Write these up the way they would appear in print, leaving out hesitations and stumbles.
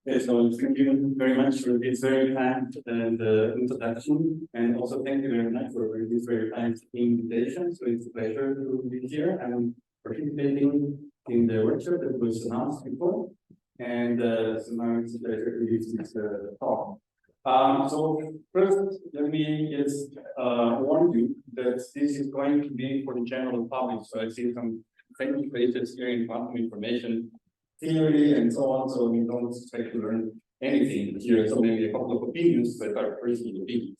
Okay, so thank you very much for this very kind and introduction, and also thank you very much for this very kind invitation. So it's a pleasure to be here. I'm participating in the workshop that was announced before, and so now it's a pleasure to give this talk. So first, let me just warn you that this is going to be for the general public. So I see some famous faces here in quantum information theory and so on, so we don't expect to learn anything here. So maybe a couple of opinions that are personal opinions.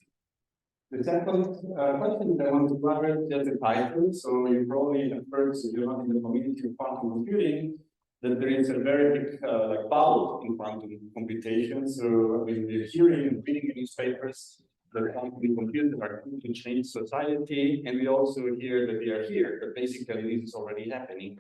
The second question that I want to cover is just the title. So you probably have heard, so you're not in the community of quantum computing, that there is a very big like bubble in quantum computation. So we're hearing and reading newspapers that quantum computers are going to change society, and we also hear that they are here, that basically this is already happening.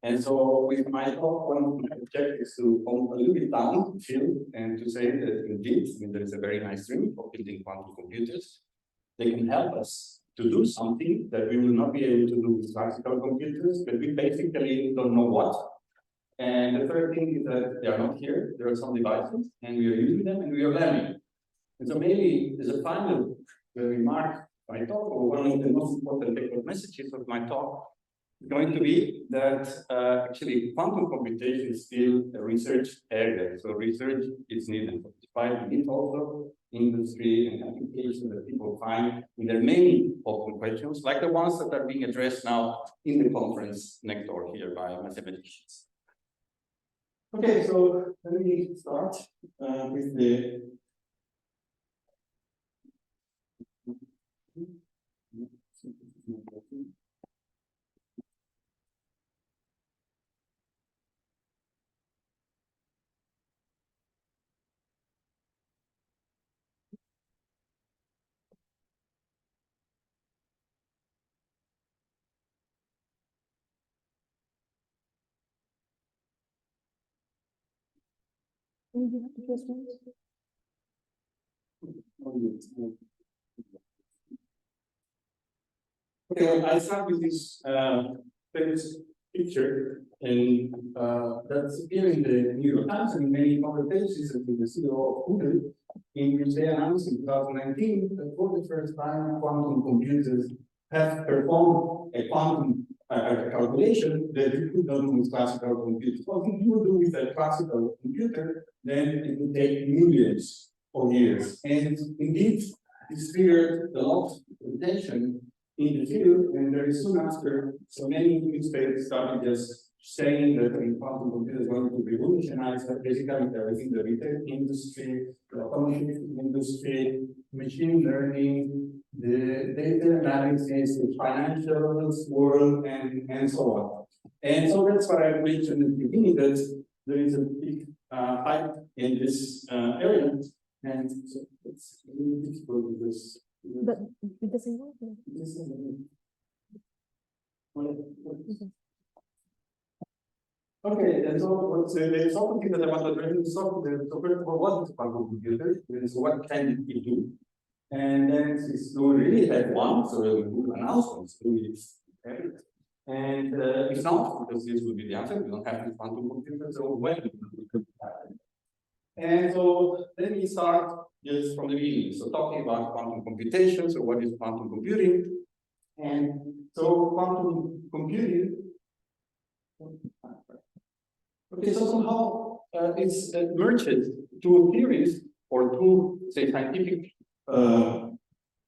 And so with my talk, one of my objectives is to come a little bit down the field and to say that indeed, there is a very nice dream for building quantum computers. They can help us to do something that we will not be able to do with classical computers, but we basically don't know what. And the third thing is that they are not here. There are some devices, and we are using them, and we are learning. And so maybe as a final remark, my talk, or one of the most important take-home messages of my talk, going to be that actually quantum computation is still a research area. So research is needed. Despite it also industry and application that people find, and there are many open questions, like the ones that are being addressed now in the conference next door here by mathematicians. Okay, so let me start with the Okay, I start with this famous picture, and that's appeared in the New York Times and many conversations with the CEO of Google, in which they announced in 2019 that for the first time quantum computers have performed a quantum calculation that you could not do with classical computers. What if you do with a classical computer, then it would take millions of years. And indeed, this triggered a lot of attention in the field, and very soon after, so many newspapers started just saying that the quantum computer is going to revolutionize basically everything, the retail industry, the automotive industry, machine learning, the data analysis, the financial world, and so on. And so that's what I mentioned in the beginning, that there is a big hype in this area, and so it's really difficult because. But it doesn't work. Okay, and so what's the something that I want to address is so first of all, what is quantum computer? So what can it do? And then since we really have one, so we will announce it. And if not, because this will be the answer, we don't have this quantum computer, so when we could have it. And so let me start just from the beginning. So talking about quantum computation, so what is quantum computing? And so quantum computing, okay, so somehow it's merged two theories or two, say, scientific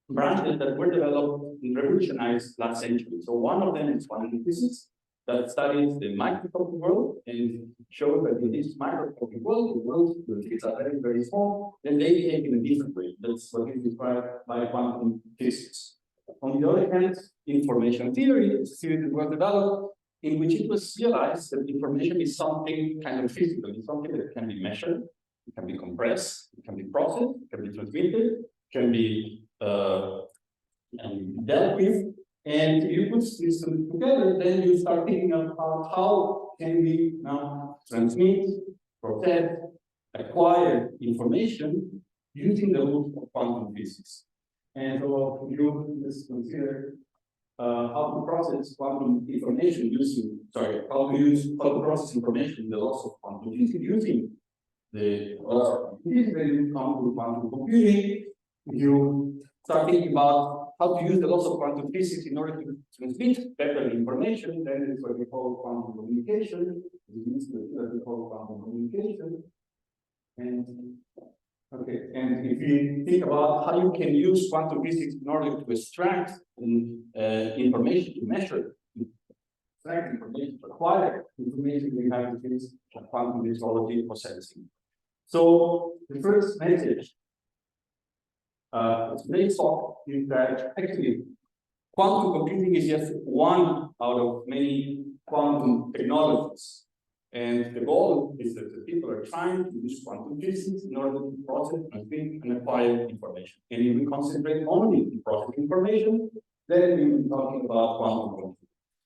branches that were developed and revolutionized last century. So one of them is quantum physics, that studies the microscopic world and shows that in this microscopic world, the world, the things are very, very small, then they behave in a different way. That's what is described by quantum physics. On the other hand, information theory is a theory that was developed in which it was realized that information is something kind of physical, it's something that can be measured, it can be compressed, it can be processed, it can be transmitted, it can be dealt with. And you put this together, then you start thinking about how can we now transmit, process, acquire information using the rules of quantum physics. And so you just consider how to process quantum information using, how to process information in the laws of quantum physics using the then you come to quantum computing, you start thinking about how to use the laws of quantum physics in order to transmit better information. Then it's what we call quantum communication. This is what we call quantum communication. And okay, and if you think about how you can use quantum physics in order to extract information, to measure, extract information, to acquire information, we have to use quantum metrology for sensing. So the first message today's talk is that actually quantum computing is just one out of many quantum technologies. And the goal is that the people are trying to use quantum physics in order to process, transmit, and acquire information. And if we concentrate only on processing information, then we will be talking about quantum computing.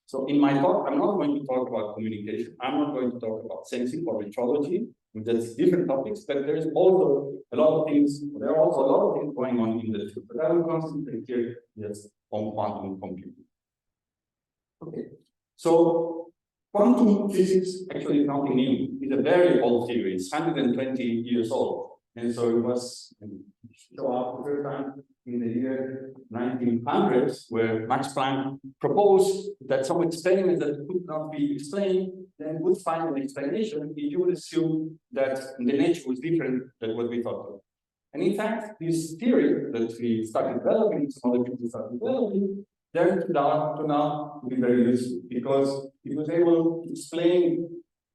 So in my talk, I'm not going to talk about communication. I'm not going to talk about sensing or metrology. That's different topics, but there's also a lot of things. There are also a lot of things going on in the field. But I will concentrate here just on quantum computing. Okay, so quantum physics actually is nothing new. It's a very old theory. It's 120 years old. And so it was show up the first time in the year 1900s, where Max Planck proposed that some experiments that could not be explained then would find an explanation if you would assume that the nature was different than what we thought of. And in fact, this theory that we started developing, some other people started developing, turned out to be very useful because it was able to explain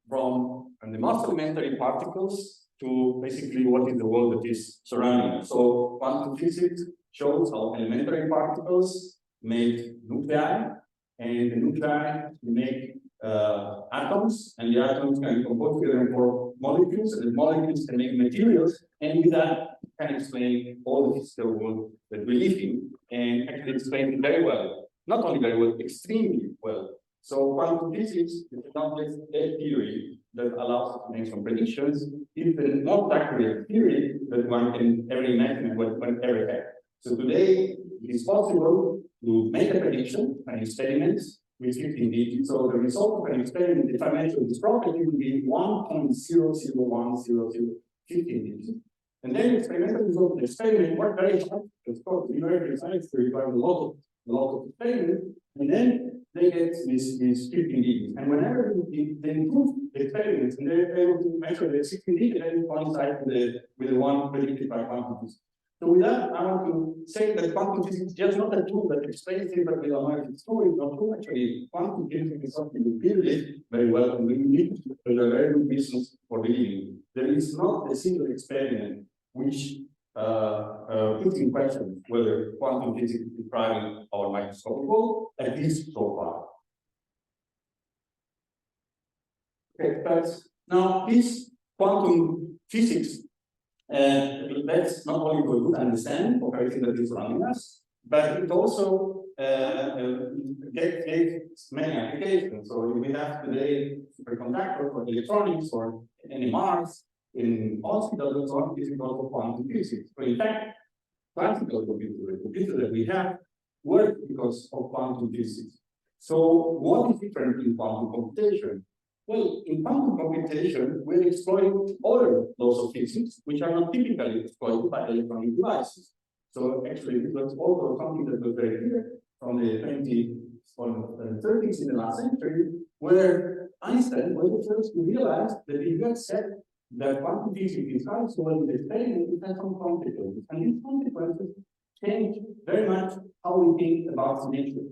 from the most elementary particles to basically what is the world that is surrounding us. So quantum physics shows how elementary particles make nuclei, and the nuclei make atoms, and the atoms can compose together and form molecules, and the molecules can make materials, and with that can explain all the physical world that we live in, and actually explain it very well. Not only very well, extremely well. So quantum physics is not just a theory that allows us to make some predictions. It's the most accurate theory that one can ever imagine and one ever had. So today it is possible to make a prediction, an experiment with 15 digits. So the result of an experiment, if I measure this property, will be 1.0010015 digits. And then the experimental result of the experiment work very hard. Of course, numerical science requires a lot of experiments, and then they get these 15 digits. And whenever they improve the experiments and they're able to measure the 16 digits, then coincide with the one predicted by quantum physics. So with that, I want to say that quantum physics is just not a tool that explains things, but we don't know if it's true, it's not true. Actually, quantum physics is something we believe very well, and we need to have a very good reasons for believing. There is not a single experiment which puts in question whether quantum physics is depriving our microscopic world, at least so far. Okay, but now this quantum physics, that's not only for a good understanding of everything that is surrounding us, but it also gets many applications. So we have today superconductor for electronics or NMRs in hospitals and so on, is because of quantum physics. So in fact, classical computers, the computers that we have, work because of quantum physics. So what is different in quantum computation? Well, in quantum computation, we're exploring other laws of physics, which are not typically exploited by electronic devices. So actually, this was also something that was very clear from the 30s in the last century, where Einstein was the first to realize that if you accept that quantum physics is also well in experiment, it has some consequences. And these consequences change very much how we think about nature.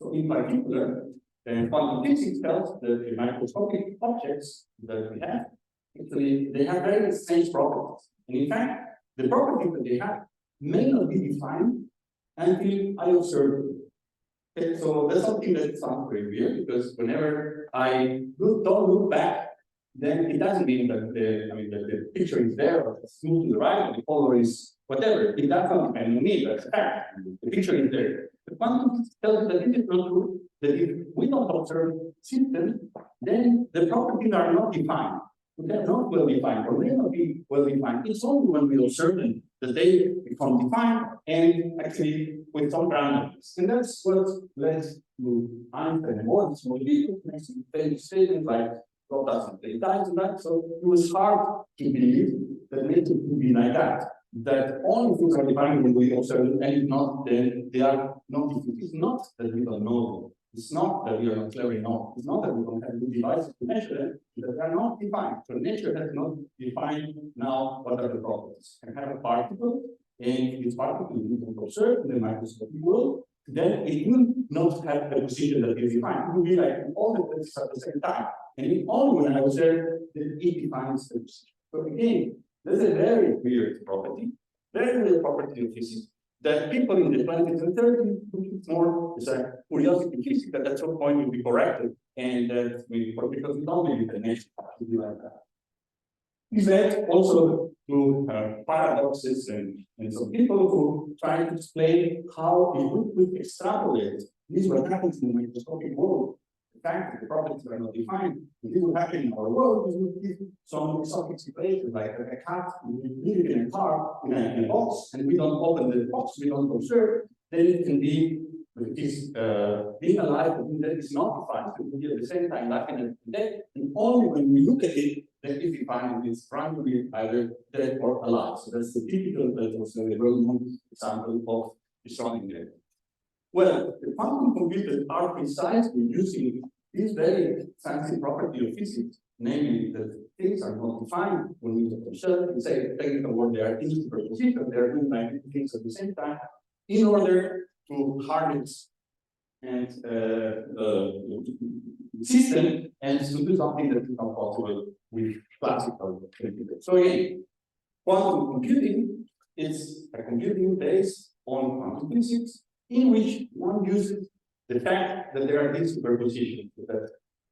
So in particular, quantum physics tells that the microscopic objects that we have, actually, they have very strange properties. And in fact, the properties that they have may not be defined until I observe them. Okay, so that's something that sounds very weird, because whenever I don't look back, then it doesn't mean that the picture is there, or it's moved to the right, or the color is whatever. It doesn't depend on me, that's a fact. The picture is there. The quantum physics tells us that it is not true, that if we don't observe systems, then the properties are not defined. They're not well defined, or may not be well defined. It's only when we observe them that they become defined, and actually with some randomness. And that's what led to Einstein and more small people to make some famous statements like, God doesn't take time to that. So it was hard to believe that nature could be like that. That all things are defined when we observe, and if not, then they are not. It's not that we don't know them. It's not that we are not clever enough. It's not that we don't have good devices to measure them, that they are not defined. So nature has not defined now what are the properties. I have a particle, and this particle we can observe in the microscopic world, then it will not have the position that is defined. It will be like all the places at the same time. And only when I observe that it defines the position. So again, there's a very weird property of physics, that people in the 20s and 30s look more as a curiosity physics that at some point will be corrected, and that because it's only the nature to be like that. This led also to paradoxes and some people who try to explain how we could extrapolate this what happens in the microscopic world. The fact that the properties are not defined, if this would happen in our world, this would give some exotic situation, like a cat living in a car in a box, and we don't open the box, we don't observe, then it can be this being alive that is not defined. So it will be at the same time life and death, and only when we look at it, then it defined is primarily either dead or alive. So that's the typical, that was a well-known example of Tuebingen. Well, the quantum computers are precisely using this very fancy property of physics, namely that things are not defined when we observe. We say technical word, they are in superposition, they are doing many things at the same time, in order to harness and the system and to do something that is not possible with classical computers. So again, quantum computing is a computing based on quantum physics, in which one uses the fact that there are these superpositions, that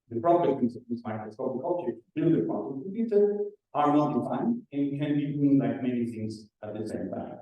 the properties of this microscopic object in the quantum computer are not defined and can be doing like many things at the same time.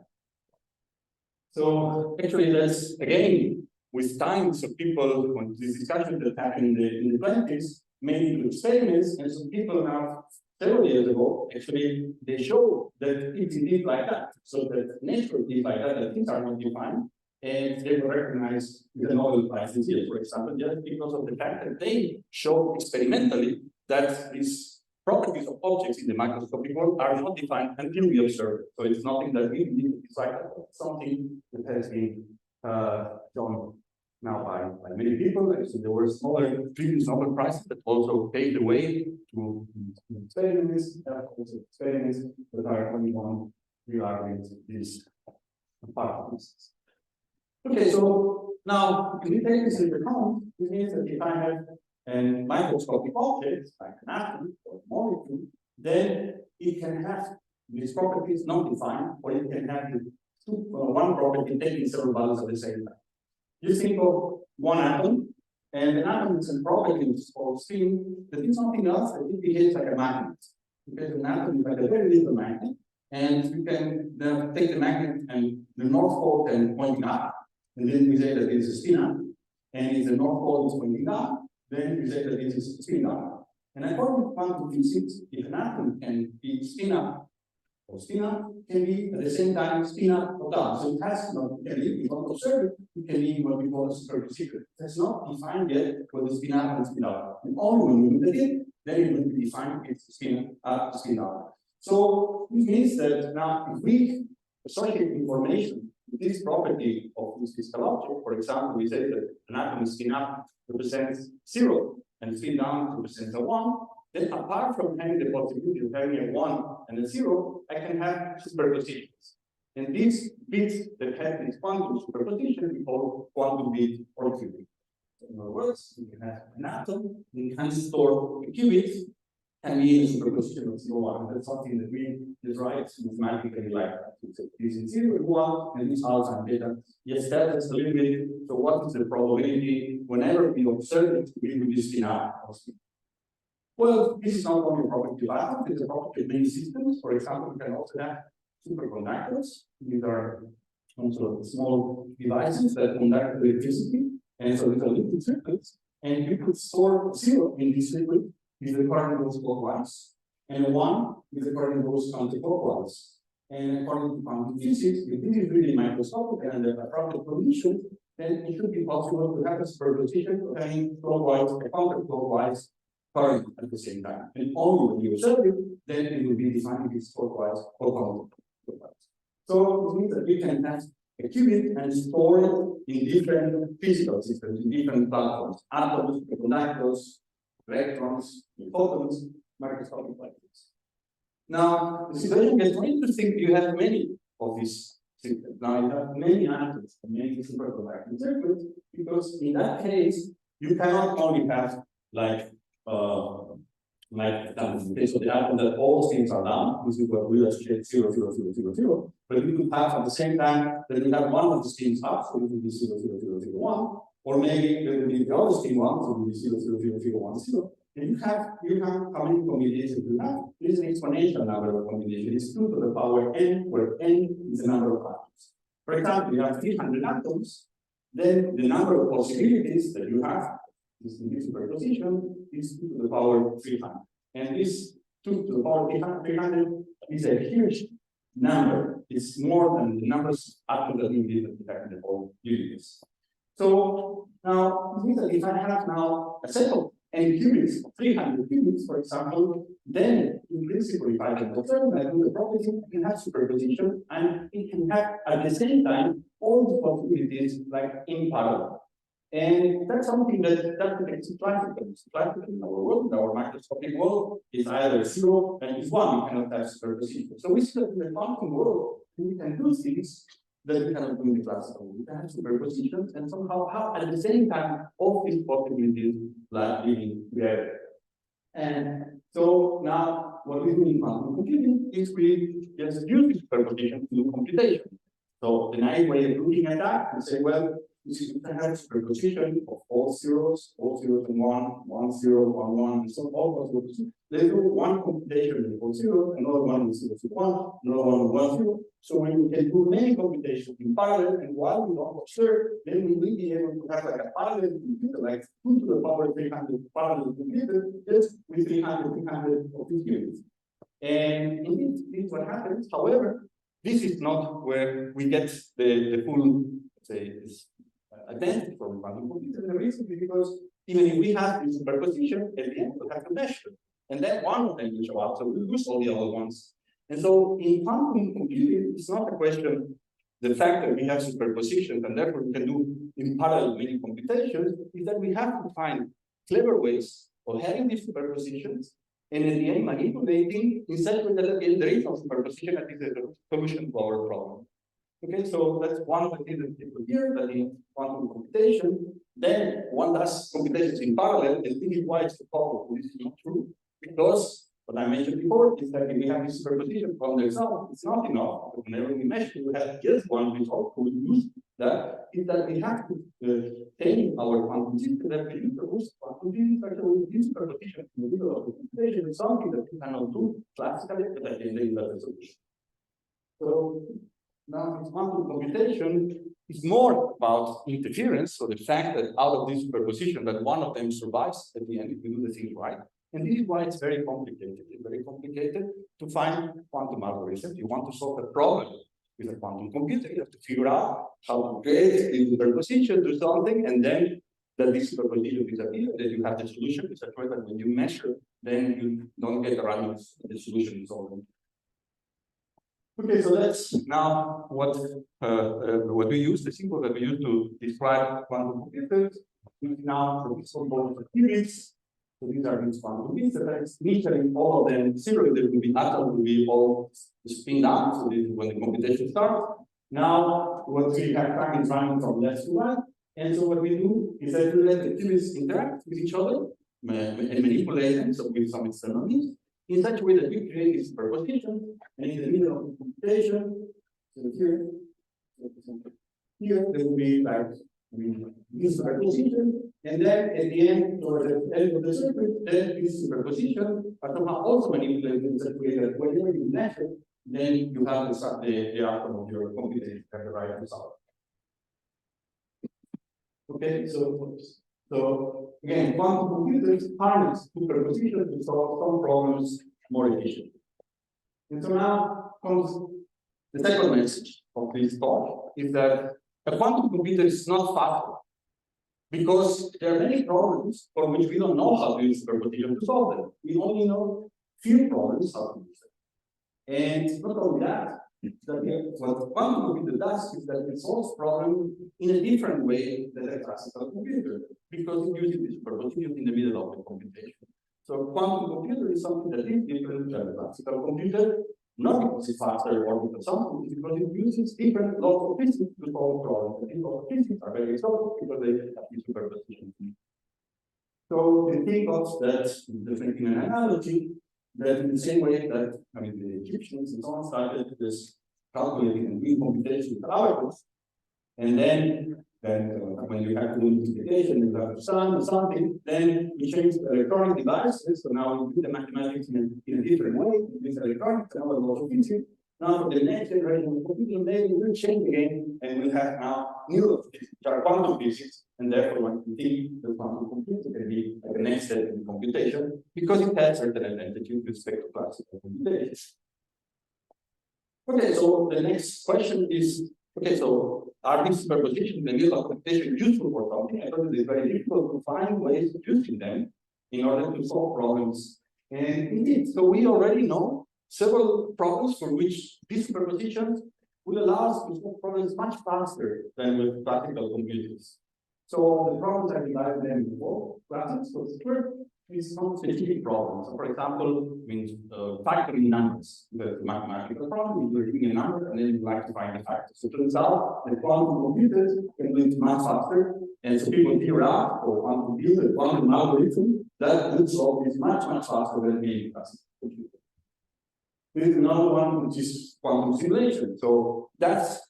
So actually, that's again with time. So people, when this discussion that happened in the 20s, made into experiments, and some people now several years ago actually they show that it's indeed like that. So that nature is like that things are not defined. And they were recognized with the Nobel Prize this year, for example, just because of the fact that they show experimentally that these properties of objects in the microscopic world are not defined until we observe it. So it's nothing that we need to decide, something that has been done now by many people. And so there were smaller previous Nobel Prizes that also paved the way to experiments, also experiments that are going on regarding these properties. Okay, so now if we take this into account, this means that if I have a microscopic object, like an atom or a molecule, then it can have these properties not defined, or it can have one property taking several values at the same time. Just think of one atom, and an atom is a property which is called spin, that is something else that it behaves like a magnet. Because an atom is like a very little magnet, and you can then take the magnet and the north pole can point up. And then we say that it's a spin up, and if the north pole is pointing up, then we say that it is a spin up. And according to quantum physics, if an atom can be spin up or spin up, can be at the same time spin up or down. So it has not, can be, if you don't observe it, it can be what we call a superposition. It has not defined yet what is spin up and spin out. And only when we look at it, then it will be defined it's spin up, spin out. So this means that now if we associate information, this property of this physical object, for example, we say that an atom spin up represents 0 and spin down represents a 1, then apart from having the possibility of having a 1 and a 0, I can have superpositions. And these bits that have this quantum superposition we call quantum bit or qubit. So in other words, we can have an atom, we can store a qubit, and we use superposition of 0, 1. That's something that we derive mathematically like that. So using 0 and 1 and this alpha and beta. Yes, that is a little bit. So what is the probability whenever we observe it, we will use spin up? Well, this is not only a property of atoms, it's a property of many systems. For example, we can also have superconductors. These are also small devices that conduct electricity. And so these are liquid circuits. And we could store 0 in this liquid if the current goes clockwise, and 1 if the current goes counterclockwise. And according to quantum physics, if this is really microscopic and under a proper condition, then it should be possible to have a superposition of having clockwise and counterclockwise current at the same time. And only when you observe it, then it will be defined this clockwise or counterclockwise. So it means that you can have a qubit and store it in different physical systems, in different platforms, atoms, conductors, electrons, photons, microscopic particles. Now, the situation gets more interesting. You have many of these systems. Now, you have many atoms, many superconducting circuits, because in that case, you cannot only have like in case of the atom that all things are down, this is what we associate 0, 0, 0, 0, 0. But we could have at the same time that we have one of the streams up, so it will be 0, 0, 0, 0, 1, or maybe there will be the other stream 1, so it will be 0, 0, 0, 0, 1, 0. And you have how many combinations you have? It is an exponential number of combinations. It's 2 to the power n, where n is the number of atoms. For example, you have 300 atoms, then the number of possibilities that you have in this superposition is 2 to the power 300. And this 2 to the power 300 is a huge number. It's more than the numbers atoms that we did in the whole universe. So now, it means that if I have now a set of n qubits, 300 qubits, for example, then in principle, if I can observe and I do the property, I can have superposition, and it can have at the same time all the possibilities like in parallel. And that's something that is classical. It's classical in our world, in our microscopic world, is either 0 and is 1. You cannot have superposition. So we see that in the quantum world, we can do things that we cannot do in the classical world. We can have superpositions and somehow have at the same time all these possibilities like living together. And so now what we do in quantum computing is we just use superposition to do computation. So the nice way of looking at that is say, well, you can have superposition of all zeros and 1, 0, 1, 1, and so all those. Let's do one computation with 0, another one with 0, 1, another one with 1, 0. So when we can do many computations in parallel, and while we don't observe, then we will be able to have like a parallel computer, like 2 to the power 300 parallel computer, just with 300 of these units. And indeed, this is what happens. However, this is not where we get the full, say, identity from quantum computing. The reason is because even if we have this superposition, at the end we have to measure. And then one of them will show up, so we lose all the other ones. And so in quantum computing, it's not a question, the fact that we have superpositions and therefore we can do in parallel many computations, is that we have to find clever ways of having these superpositions and in the end manipulating in such a way that there is no superposition that is the solution to our problem. Okay, so that's one of the things that people hear that in quantum computation, then one does computations in parallel, and this is why it's a problem. This is not true, because what I mentioned before is that if we have this superposition from the result, it's not enough. Whenever we measure, we have just one result. We use that is that we have to take our quantum system that we use to use quantum physics. Actually, this superposition in the middle of the computation is something that we cannot do classically, but I can leave that as a solution. So now, this quantum computation is more about interference, so the fact that out of this superposition, that one of them survives at the end if we do the things right. And this is why it's very complicated. It's very complicated to find quantum algorithms. You want to solve a problem with a quantum computer, you have to figure out how to create the superposition to something, and then that this superposition disappears, that you have the solution. It's a way that when you measure, then you don't get around the solution is solved. Okay, so that's now what we use, the symbol that we use to describe quantum computers. We now the so-called qubits. So these are these quantum bits that are initially all of them 0. There will be atoms will be all spin down. So this is when the computation starts. Now what we have time is running from left to right. And so what we do is that we let the qubits interact with each other and manipulate them, so with some external means, in such a way that we create this superposition, and in the middle of the computation, so here there will be like this superposition, and then at the end, or the end of the circuit, then this superposition, but somehow also manipulated in such a way that whenever you measure, then you have the outcome of your computation at the right result. Okay, so again, quantum computers harness superposition to solve some problems more efficiently. And so now comes the second message of this talk is that a quantum computer is not faster because there are many problems for which we don't know how to use superposition to solve them. We only know few problems how to use them. And not only that, what quantum computer does is that it solves problems in a different way than a classical computer, because it uses the superposition in the middle of the computation. So a quantum computer is something that is different than a classical computer, not because it's faster or because something, it's because it uses different laws of physics to solve problems. And laws of physics are very exotic because they have this superposition. So you think of that, definitely in an analogy, that in the same way that, I mean, the Egyptians and so on started this calculating and doing computation with abacus, and then when you have to do multiplication, you have to sum or something, then we change the electronic devices, so now we do the mathematics in a different way, with electronics, and all of physics. Now for the next generation of computing, then we will change again, and we have now new physics, which are quantum physics, and therefore when we think the quantum computer can be like the next step in computation, because it has certain advantages with respect to classical computation. Okay, so the next question is, okay, so are these superpositions in the middle of computation useful for something? I thought it is very difficult to find ways of using them in order to solve problems. And indeed, so we already know several problems for which these superpositions will allow us to solve problems much faster than with classical computers. So the problems I divided them into four classes. So the first is some specific problems. So for example, factoring numbers. The mathematical problem is you're giving a number and then you like to find the factor. So it turns out that quantum computers can do it much faster. And so people figure out, or want to build a quantum algorithm that would solve this much faster than any classical computer. There's another one which is quantum simulation. So that's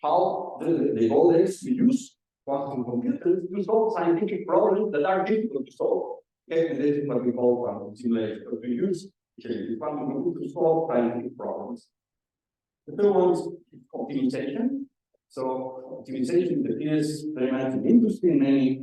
how the old days we use quantum computers to solve scientific problems that are difficult to solve. Okay, and this is what we call quantum simulation. So we use quantum computers to solve scientific problems. The third one is optimization. So optimization appears very much in industry in many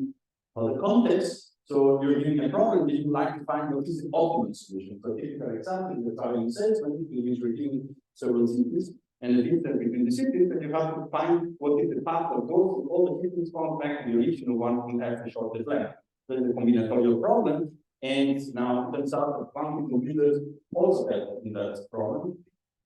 other contexts. So you're given a problem that you like to find what is the optimal solution. So typical example is the traveling salesman who is reviewing several cities, and the difference between the cities that you have to find what is the path that goes to all the cities come back to the original one and have the shortest length. So it's a combinatorial problem, and now it turns out that quantum computers also help in that problem.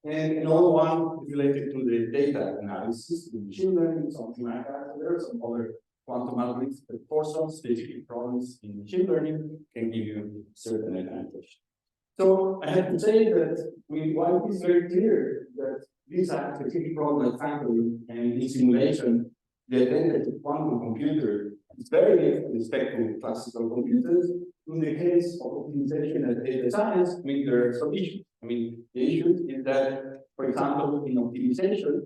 And another one is related to the data analysis, the machine learning, something like that. So there are some other quantum algorithms that for some specific problems in machine learning can give you certain advantage. So I have to say that while it is very clear that these are specific problems like factoring and in simulation, the advantage of quantum computer is very different with respect to classical computers. In the case of optimization and data science, there are some issues. The issue is that, for example, in optimization,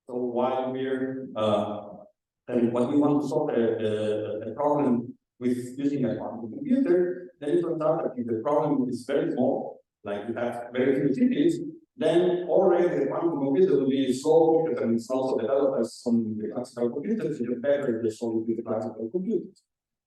so while we're what we want to solve a problem with using a quantum computer, then it turns out that if the problem is very small, like you have very few cities, then already the quantum computer will be solved because it's also developed as some the classical computers, it's better to solve with the classical computers.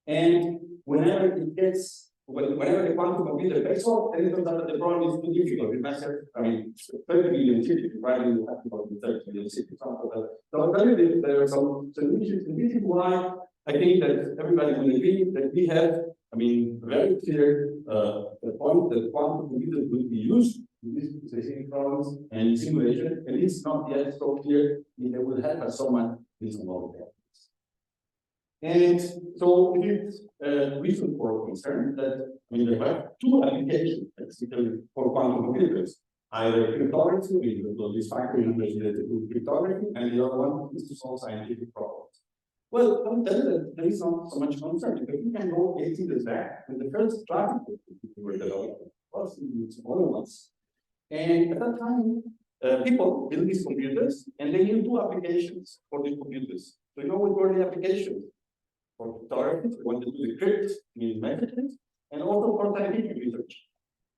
And whenever the quantum computer takes off, then it turns out that the problem is too difficult. It must have, 30 million cities, right? You have to go to 30 million cities. So I'll tell you that there are some solutions, and this is why I think that everybody will agree that we have, very clear the point that quantum computers will be used in these specific problems and simulation, and it's not yet so clear if they will help us so much in some other problems. And so it is reason for concern that they have two applications basically for quantum computers. Either cryptography, this factoring numbers related to cryptography, and the other one is to solve scientific problems. Well, I'll tell you that there is not so much concern because we can go 18 years back when the first classical computers were developed, some other ones. And at that time, people built these computers and they knew two applications for these computers. So you know what were the applications? For cryptography, we wanted to decrypt messages, and also for scientific research.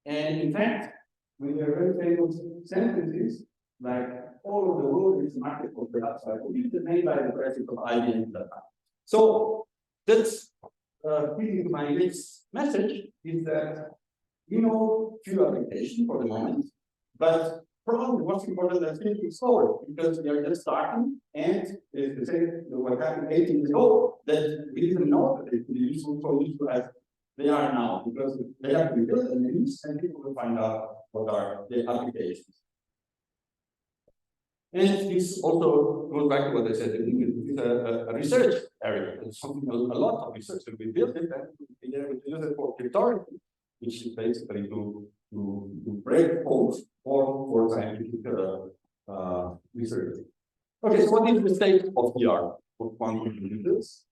And in fact, we have very famous sentences like all of the world is a market for outside computers made by the president of IBM at that time. So that's leading to my next message is that we know few applications for the moment, but probably the most important that's been explored, because we are just starting, and they say what happened 18 years ago, that we didn't know that it would be useful for useful as they are now, because they have to be built and used, and people will find out what are the applications. And this also goes back to what I said, it's a research area. It's something, a lot of research that we built it and we use it for cryptography, which is basically to break codes for scientific research. Okay, so what is the state of the art of quantum computers?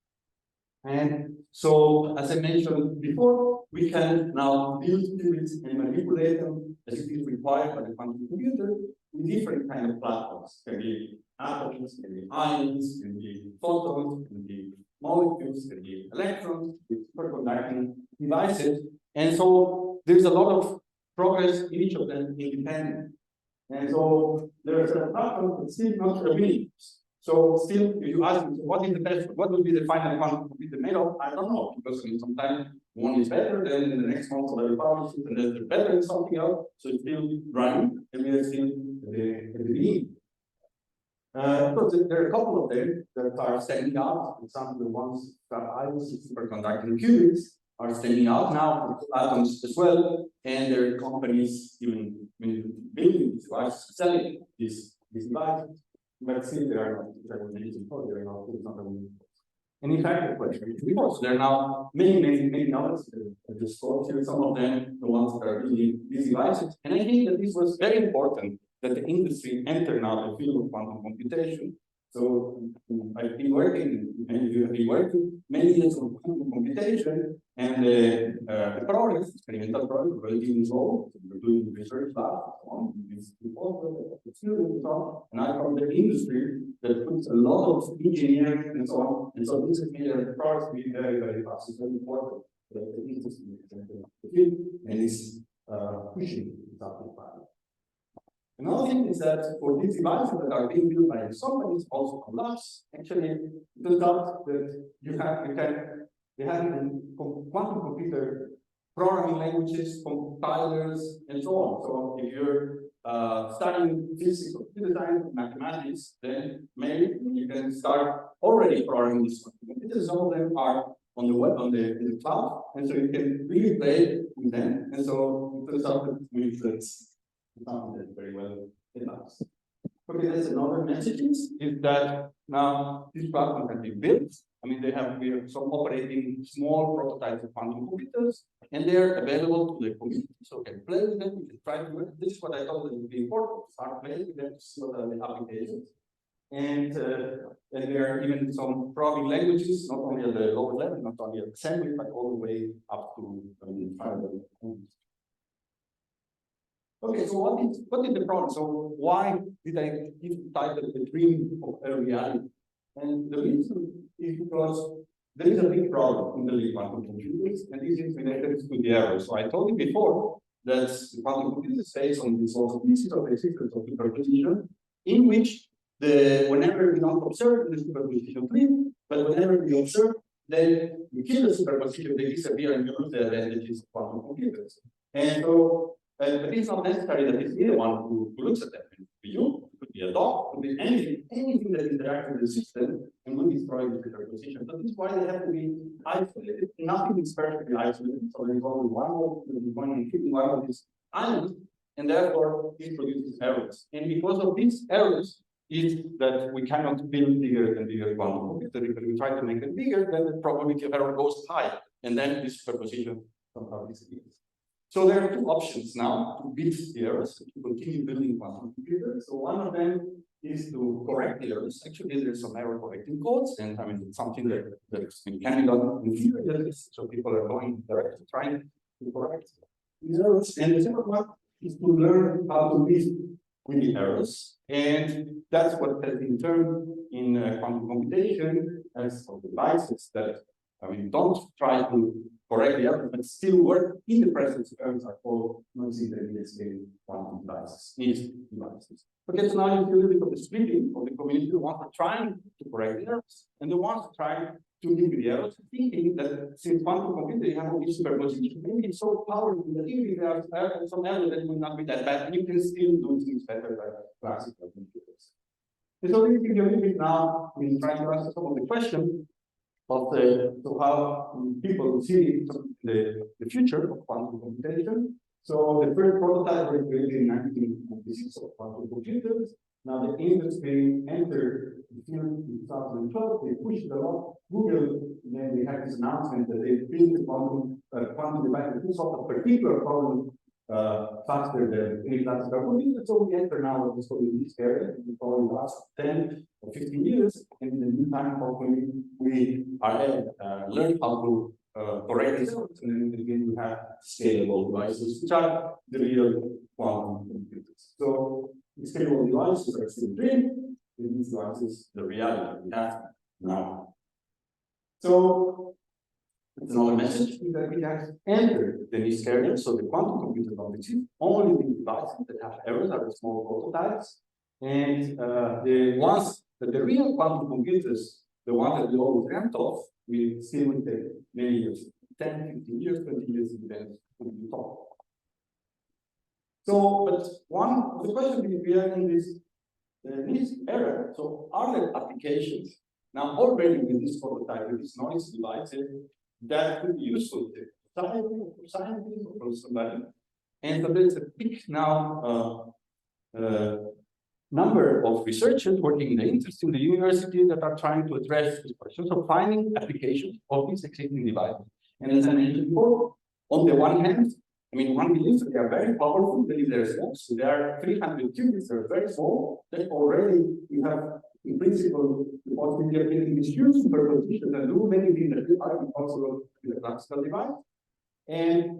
And so, as I mentioned before, we can now build qubits and manipulate them as it is required by the quantum computer with different kind of platforms. Can be atoms, can be ions, can be photons, can be molecules, can be electrons, with superconducting devices. And so there's a lot of progress in each of them independent. And so there are certain platforms that still not really. So still, if you ask me, what is the best, what will be the final quantum computer made of? I don't know, because sometimes one is better, then the next one will publish it, and then they're better in something else. So it's still running, and we are still at the beginning. There are a couple of them that are standing out. For example, the ones that I was superconducting qubits are standing out now, atoms as well, and there are companies even building these devices, selling these devices. But still, there are not, and in fact, the question is, there are now many others. I just quote here some of them, the ones that are building these devices. And I think that this was very important that the industry enter now the field of quantum computation. So I've been working, many of you have been working many years on quantum computation, and the progress, experimental progress, relatively slow. We're doing research labs on these people, and I from the industry that puts a lot of engineering and so on. And so this has made the progress be very fast. It's very important that the industry the field and is pushing that part. Another thing is that for these devices that are being built by companies, also labs, actually, it turns out that they have quantum computer programming languages, compilers, and so on. So if you're studying physics, computer science, mathematics, then maybe you can start already programming these computers. Some of them are on the web, in the cloud, and so you can really play with them. And so it turns out that it's very well enough. Okay, there's another message is that now these platforms have been built. I mean, we have some operating small prototypes of quantum computers, and they're available to the community, so we can play with them, we can try to work. This is what I thought would be important, to start playing with them to see what are the applications. And there are even some programming languages, not only at the lower level, not only at assembly, but all the way up to final. Okay, so what is the problem? So why did I give the title "The Dream of a Reality"? And the reason is because there is a big problem in the quantum computers, and this is related to the error. So I told you before that the quantum computer is based on this also pieces of the existence of superposition, in which whenever we don't observe the superposition tree, but whenever we observe, then we kill the superposition, they disappear, and we lose the advantages of quantum computers. And so but it's not necessary that it's the one who looks at them. It could be you, it could be a dog, it could be anything that interacts with the system and will destroy the superposition. So this is why they have to be isolated. Nothing is perfectly isolated. So there's only one of these ions, and therefore it produces errors. And because of these errors, is that we cannot build bigger and bigger quantum computers. If we try to make it bigger, then the probability of error goes high, and then this superposition somehow disappears. So there are two options now to beat the errors, to continue building quantum computers. So one of them is to correct the errors. Actually, there's some error correcting codes, and I mean, it's something that's been carried on in theory. So people are going directly trying to correct these errors. And the second one is to learn how to live with the errors. And that's what has been termed in quantum computation as devices that, I mean, don't try to correct the error, but still work in the presence of errors are called noisy intermediate scale quantum devices. Okay, so now you see a little bit of the splitting of the community, the ones that are trying to correct the errors, and the ones that are trying to limit the errors, thinking that since quantum computing, you have all these superpositions, maybe it's so powerful that even if there are some errors that will not be that bad, you can still do things better than classical computers. And so this gives you a little bit now, trying to answer some of the questions of how people see the future of quantum computation. So the first prototype was created in 1996 of quantum computers. Now the industry entered the field in 2012. They pushed it a lot. Google, then they had this announcement that they built a quantum device to solve a particular problem faster than any classical computer. So we enter now what's called in this area. We call the last 10 or 15 years. And in the meantime, hopefully, we are learn how to correct this, and then begin to have scalable devices, which are the real quantum computers. So the scalable devices are still a dream, and these devices the reality we have now. So it's another message that we have entered the niche area. So the quantum computer complexity only the devices that have errors are the small prototypes, and the ones that the real quantum computers, the ones that we always dreamt of, we still will take many years, 10, 15 years, 20 years, depends on the talk. So, but one of the questions we are in this era, so are there applications now already with this prototype, with this noise devices that could be useful to scientists or for somebody? And so there's a big now number of researchers working in the industry, in the university, that are trying to address this question. So finding applications of these existing devices. And as I mentioned before, on the one hand, I mean, one believes that they are very powerful, they are small. So they are 300 qubits, they're very small. That already you have, in principle, the possibility of getting these huge superpositions and do many things that are impossible with a classical device.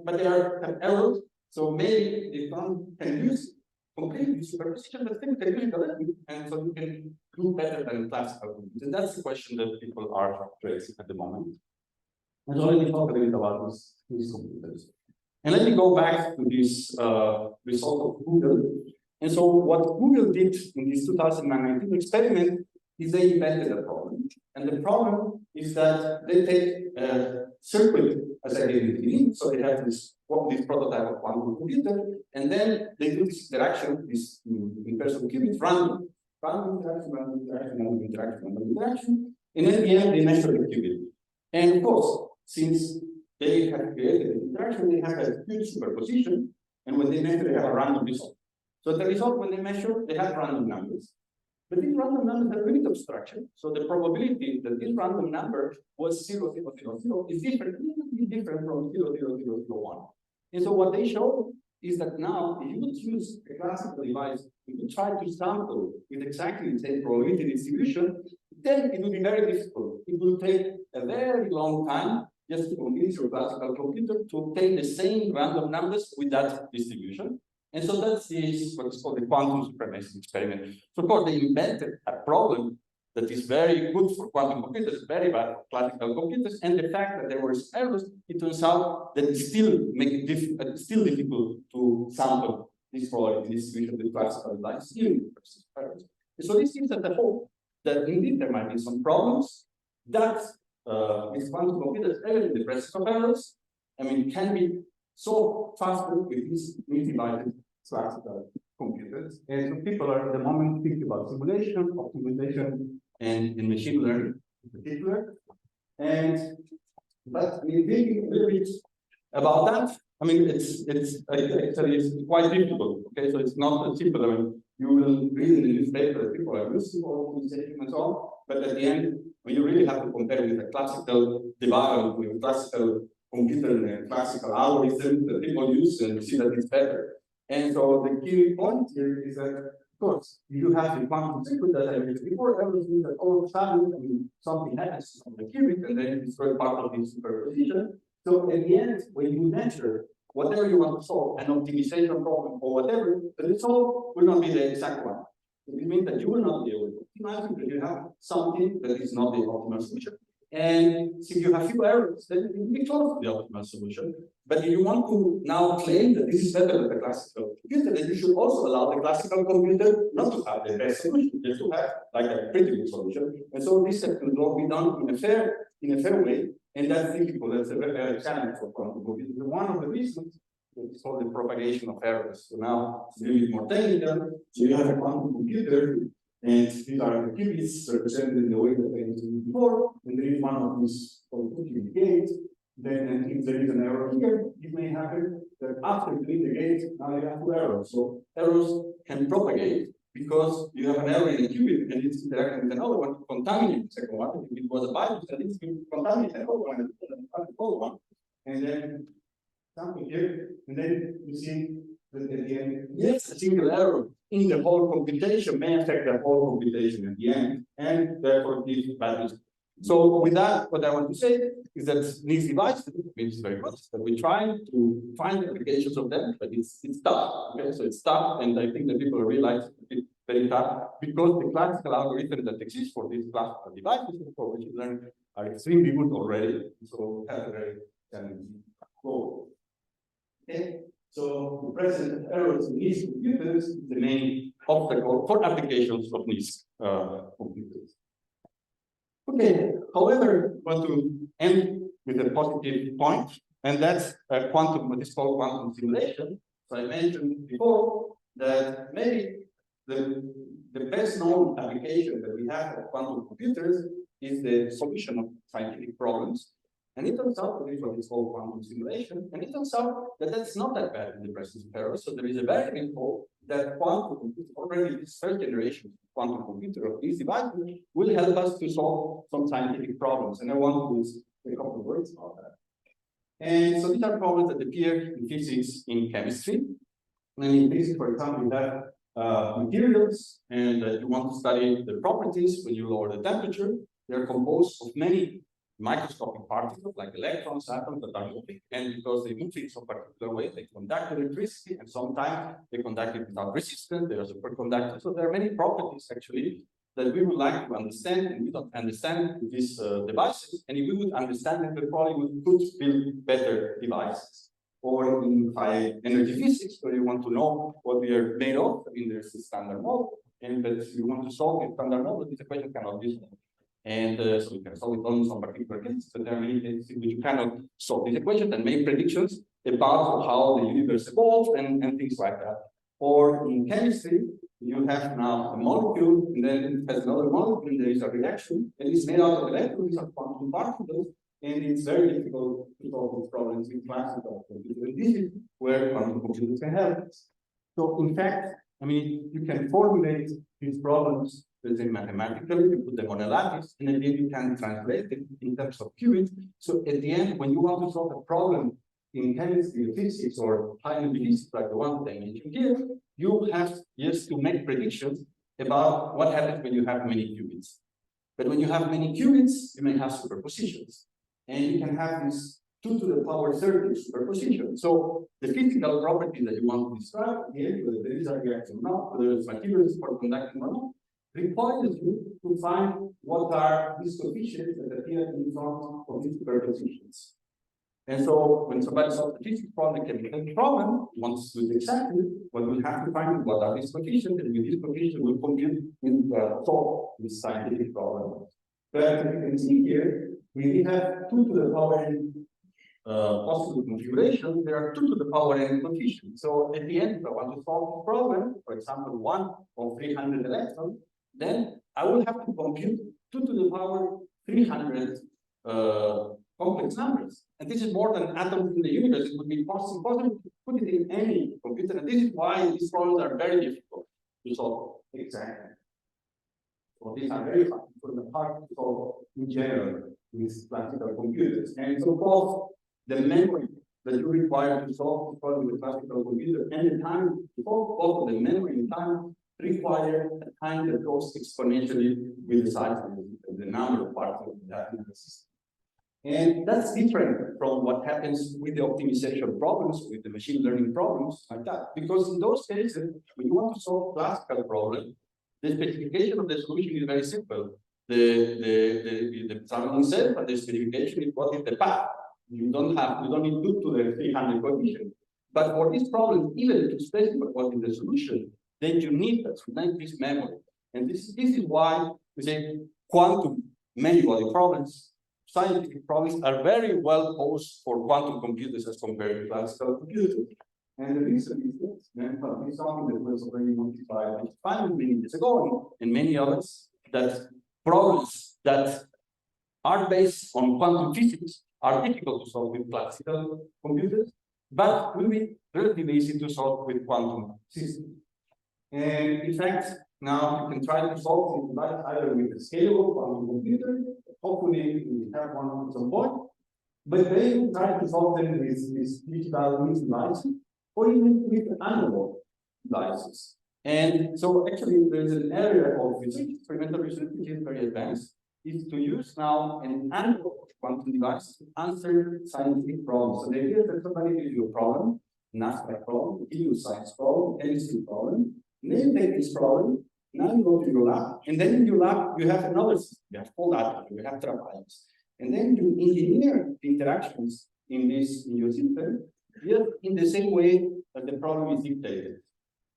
But they have errors, so maybe they can use completely superposition, but still can use it, and so you can do better than classical computers. And that's the question that people are raising at the moment. And so let me talk a little bit about these computers. And let me go back to this result of Google. And so what Google did in this 2019 experiment is they invented a problem. And the problem is that they take a circuit, as I did in the beginning. So they have this prototype of quantum computer, and then they do this interaction, this in-person qubit, random interaction, and at the end they measure the qubit. And of course, since they have created the interaction, they have a huge superposition, and when they measure, they have a random result. So the result, when they measure, they have random numbers. But these random numbers have limit obstruction, so the probability that this random number was 0, 0, 0, 0 is different from 0, 0, 0, 0, 1. And so what they show is that now, if you would use a classical device, if you try to sample with exactly the same probability distribution, then it will be very difficult. It will take a very long time just to convince your classical computer to obtain the same random numbers with that distribution. And so that's what's called the quantum supremacy experiment. So of course, they invented a problem that is very good for quantum computers, very bad for classical computers, and the fact that there were errors, it turns out that it still makes it still difficult to sample this probability distribution with classical devices, even in the presence of errors. And so this gives us the hope that indeed there might be some problems that with quantum computers, even in the presence of errors, I mean, can be solved faster with these multi-divided classical computers. And so people are at the moment thinking about simulation, optimization, and machine learning in particular. But I mean, thinking a little bit about that, I mean, it's quite difficult. Okay, so it's not that simple. I mean, you will read in the newspaper that people are using for optimization and so on, but at the end, when you really have to compare with a classical device, with a classical computer and a classical algorithm that people use, and you see that it's better. And so the key point here is that, of course, you have the quantum circuit that I mentioned before, everything that all of a sudden, I mean, something happens on the qubit, and then it's very part of the superposition. So at the end, when you measure whatever you want to solve, an optimization problem or whatever, the result will not be the exact one. It means that you will not be able to optimize because you have something that is not the optimal solution. And if you have few errors, then it will be close to the optimal solution. But if you want to now claim that this is better than the classical computer, then you should also allow the classical computer not to have the best solution, just to have like a pretty good solution. And so this can be done in a fair way, and that's difficult. That's a very challenge for quantum computers. One of the reasons is called the propagation of errors. So now it's a little bit more technical. So you have a quantum computer, and these are the qubits represented in the way that I mentioned before, and there is one of these qubit gates. Then if there is an error here, it may happen that after doing the gate, now you have two errors. So errors can propagate because you have an error in a qubit and it's interacting with another one to contaminate the second one. If it was a byte, then it's going to contaminate the other one and the other one. And then something here, and then you see that at the end, yes, a single error in the whole computation may affect the whole computation at the end, and therefore give bad results. So with that, what I want to say is that these devices, it's very good, that we try to find applications of them, but it's tough. Okay, so it's tough, and I think that people realize it's very tough because the classical algorithms that exist for these classical devices for machine learning are extremely good already. So have a very challenging goal. Okay, so the present errors in these computers is the main obstacle for applications of these computers. Okay, however, I want to end with a positive point, and that's quantum, what is called quantum simulation. So I mentioned before that maybe the best known application that we have of quantum computers is the solution of scientific problems. And it turns out that this is what is called quantum simulation, and it turns out that that's not that bad in the presence of errors. So there is a very big hope that quantum computers, already this third generation quantum computer of these devices, will help us to solve some scientific problems. And I want to say a couple of words about that. And so these are problems that appear in physics, in chemistry. And in physics, for example, you have materials, and you want to study the properties when you lower the temperature. They are composed of many microscopic particles like electrons, atoms that are moving, and because they move in some particular way, they conduct electricity, and sometimes they conduct it without resistance, they are superconductors. So there are many properties actually that we would like to understand, and we don't understand these devices. And if we would understand them, we probably could build better devices. Or in high energy physics, where you want to know what we are made of, I mean, there's the standard model, and that you want to solve the standard model, this equation cannot be solved. And so we can solve it on some particular cases, but there are many cases in which you cannot solve this equation and make predictions about how the universe evolved and things like that. Or in chemistry, you have now a molecule, and then it has another molecule, and there is a reaction, and it's made out of electrons, these are quantum particles, and it's very difficult to solve these problems in classical computers. And this is where quantum computers can help us. So in fact, I mean, you can formulate these problems mathematically, you put them on a lattice, and then you can translate it in terms of qubits. So at the end, when you want to solve a problem in chemistry, physics, or high energy physics, like the one that I mentioned here, you have just to make predictions about what happens when you have many qubits. But when you have many qubits, you may have superpositions, and you can have this 2 to the power 30 superposition. So the physical property that you want to describe here, whether there is a reaction or not, whether it's materials for conducting or not, requires you to find what are these coefficients that appear in front of these superpositions. And so when somebody solves the physics problem, can be a problem, wants to do exactly what we have to find what are these coefficients, and with these coefficients we'll compute with solve this scientific problem. But as you can see here, we have 2 to the power n possible configuration, there are 2 to the power n coefficients. So at the end, if I want to solve the problem, for example, 1 of 300 electrons, then I will have to compute 2 to the power 300 complex numbers. And this is more than atoms in the universe. It would be possible to put it in any computer. And this is why these problems are very difficult to solve exactly. So these are very hard to solve in general with classical computers. And so both the memory that you require to solve the problem with classical computer and the time to solve both the memory and time require a time that goes exponentially with the size of the number of particles that in the system. And that's different from what happens with the optimization problems, with the machine learning problems like that. Because in those cases, when you want to solve a classical problem, the specification of the solution is very simple. The problem itself and the specification is what is the path. you don't need to the 300 coefficient. But for this problem, even to specify what is the solution, then you need this memory. And this is why we say quantum many-body problems, scientific problems are very well posed for quantum computers as compared to classical computers. And the reason is that this is something that was already notified 5 million years ago, and many others, that problems that are based on quantum physics are difficult to solve with classical computers, but will be relatively easy to solve with quantum systems. And in fact, now you can try to solve it either with a scalable quantum computer, hopefully we have one at some point, but they will try to solve them with digital devices or even with analog devices. And so actually there's an area of research, experimental research, which is very advanced, is to use now an analog quantum device to answer scientific problems. So the idea is that somebody gives you a problem, an abstract problem, give you a science problem, chemistry problem, and then you take this problem, now you go to your lab, and then in your lab you have another system, you have cold atoms, you have trapions, and then you engineer the interactions in your system, just in the same way that the problem is dictated.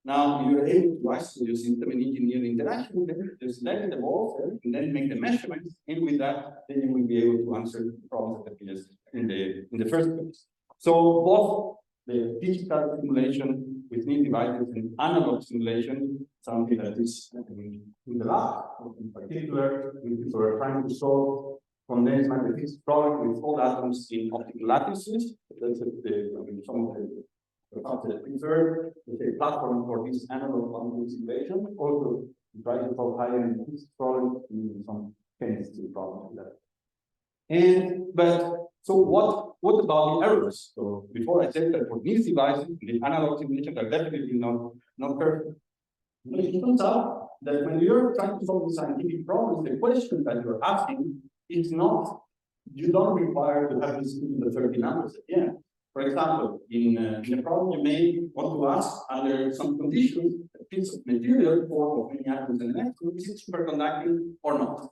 Now you're able to isolate your system and engineer the interaction, just let the balls and then make the measurements, and with that, then you will be able to answer the problems that appears in the first place. So both the digital simulation with new devices and analog simulation, something that is in the lab, in particular, we're trying to solve condensed matter physics problem with all atoms in optical lattices. That's some of the concept preferred, the platform for this analog quantum simulation. Also, try to solve high-end physics problems in some chemistry problems like that. But so what about the errors? So before I said that for these devices, the analog simulations are definitely not perfect. But it turns out that when you're trying to solve the scientific problems, the question that you're asking is not, you don't require to have this in the 30 numbers at the end. For example, in a problem you may want to ask under some conditions, a piece of material form of many atoms and electrons, is it superconducting or not?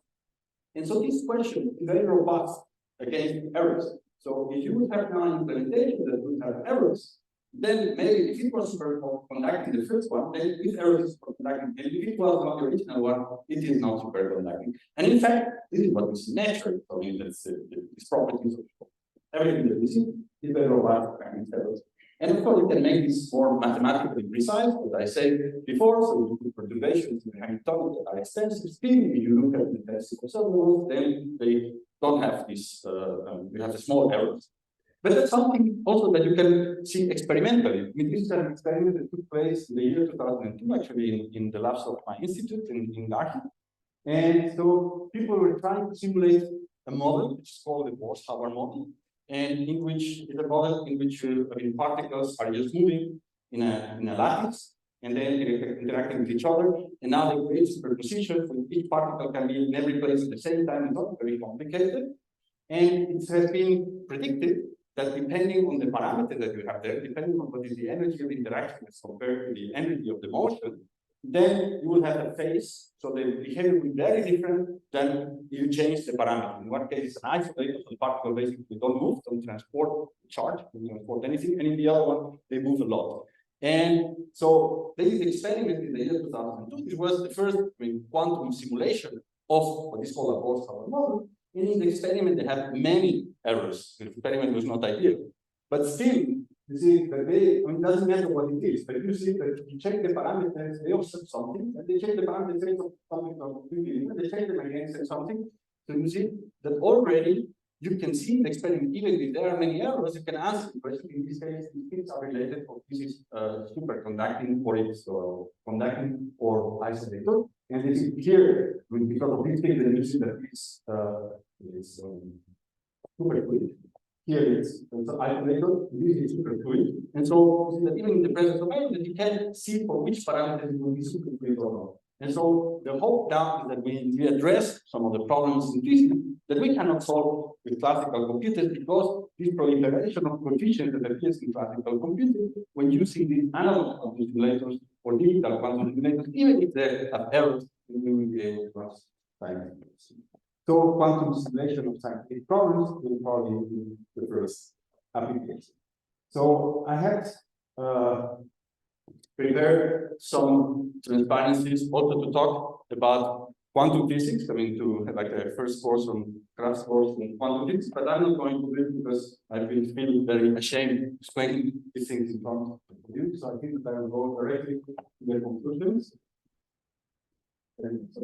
And so this question is very robust against errors. So if you would have now an implementation that would have errors, then maybe if it was superconducting the first one, then this error is superconducting. And if it was not the original one, it is not superconducting. And in fact, this is what we see naturally. I mean, that's these properties of everything that we see is very robust against errors. And of course, you can make this more mathematically precise, as I said before. So you do perturbations in Hamiltonian that are extensive. Still, if you look at the classical subgroups, then they don't have this, you have the small errors. But that's something also that you can see experimentally. I mean, this is an experiment that took place in the year 2002, actually, in the labs of my institute in Garching. And so people were trying to simulate a model, which is called the Bohr-Haber model, and in which is a model in which particles are just moving in a lattice, and then interacting with each other. And now they create superposition, so each particle can be in every place at the same time. It's not very complicated. And it has been predicted that depending on the parameter that you have there, depending on what is the energy of interaction as compared to the energy of the motion, then you will have a phase. So the behavior will be very different than you change the parameter. In one case, it's an isolator, so the particle basically don't move, don't transport charge, don't transport anything, and in the other one, they move a lot. And so this experiment in the year 2002, it was the first quantum simulation of what is called a Bohr-Haber model. And in the experiment, they had many errors. The experiment was not ideal. But still, you see that it doesn't matter what it is, but you see that you check the parameters, they offset something, and they check the parameters, they check them again, say something. So you see that already you can see the experiment, even if there are many errors, you can answer the question. In this case, these things are related, or this is superconducting, or it's conducting or isolator. And this is here, because of this thing that you see that is superfluid. Here it's isolator, this is superfluid. And so you see that even in the presence of error, that you can see for which parameters it will be superfluid or not. And so the hope now is that we address some of the problems in physics that we cannot solve with classical computers, because this proliferation of coefficients that appears in classical computing when using these analog quantum simulators or digital quantum simulators, even if they have errors, we will be able to answer. So quantum simulation of scientific problems will probably be the first application. So I had prepared some transparencies also to talk about quantum physics. I mean, to have like a first course on crash course in quantum physics, but I'm not going to do it because I will feel very ashamed explaining these things in front of you. So I think that I will go directly to the conclusions. And so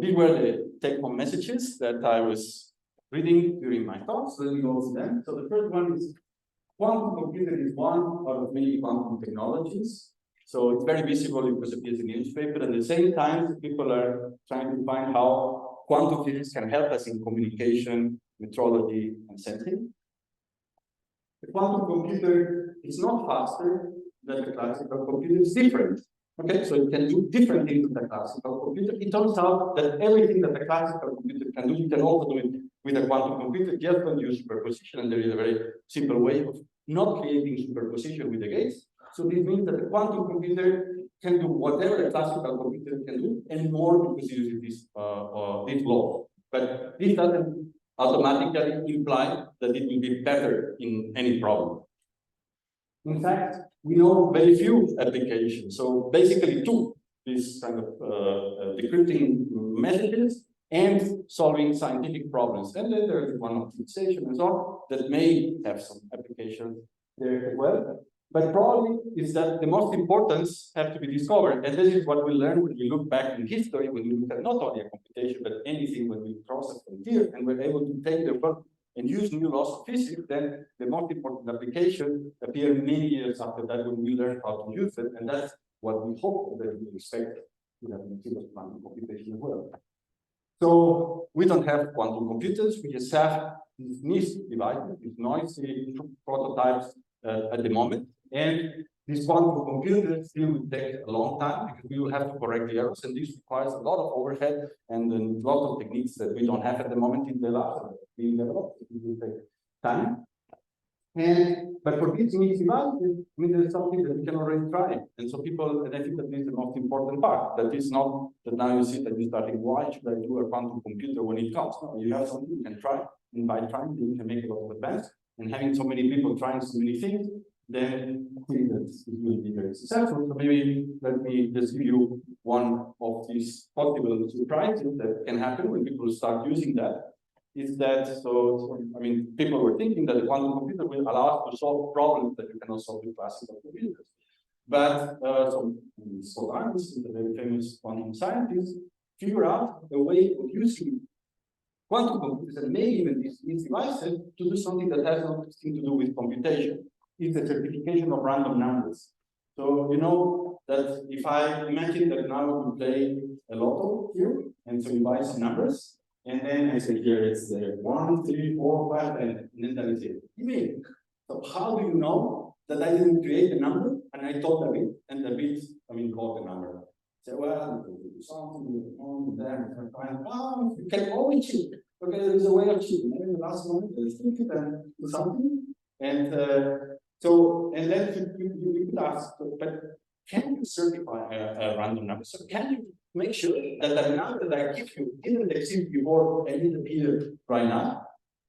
these were the take-home messages that I was reading during my talks. Let me go to them. So the first one is quantum computer is one out of many quantum technologies. So it's very visible because it appears in the newspaper. At the same time, people are trying to find how quantum physics can help us in communication, metrology, and sensing. The quantum computer is not faster than the classical computer. It's different. Okay, so it can do different things than the classical computer. It turns out that everything that the classical computer can do, you can also do it with a quantum computer. Just don't use superposition, and there is a very simple way of not creating superposition with the gates. So this means that the quantum computer can do whatever the classical computer can do, and more because it uses this law. But this doesn't automatically imply that it will be better in any problem. In fact, we know very few applications. So basically two, this kind of decrypting messages and solving scientific problems. And then there is one optimization and so on that may have some applications there as well. But probably is that the most importance have to be discovered. And this is what we learn when we look back in history, when we look at not only a computation, but anything when we cross a frontier and we're able to take the world and use new laws of physics, then the most important application appear many years after that when we learn how to use it. And that's what we hope that we expect to have in quantum computation as well. So we don't have quantum computers, we just have these niche devices, these noisy prototypes at the moment. And these quantum computers still will take a long time because we will have to correct the errors, and this requires a lot of overhead and a lot of techniques that we don't have at the moment in the lab. We develop, it will take time. But for these niche devices, I mean, there's something that we can already try. And so people, and I think that this is the most important part, that is not that now you see that you're starting, why should I do a quantum computer when it comes? No, you have something you can try, and by trying, you can make a lot of advance. And having so many people trying so many things, then I think that it will be very successful. So maybe let me just give you one of these possible surprises that can happen when people start using that. Is that so? I mean, people were thinking that the quantum computer will allow us to solve problems that you cannot solve with classical computers. But some scholars, the very famous quantum scientists, figure out a way of using quantum computers and maybe even these devices to do something that has nothing to do with computation. It's the certification of random numbers. So you know that if I imagine that now we play a lotto here, and so you buy some numbers. And then I say here it's 1, 3, 4, 5, and then that is it. Email. So how do you know that I didn't create a number and I told David, and David, called the number? Say, well, you do something on them, wow, you can always cheat. Okay, there is a way of cheating. And in the last moment, there's think it and do something. And and then you could ask, but can you certify a random number? So can you make sure that the number that I give you didn't exist before and it appeared right now?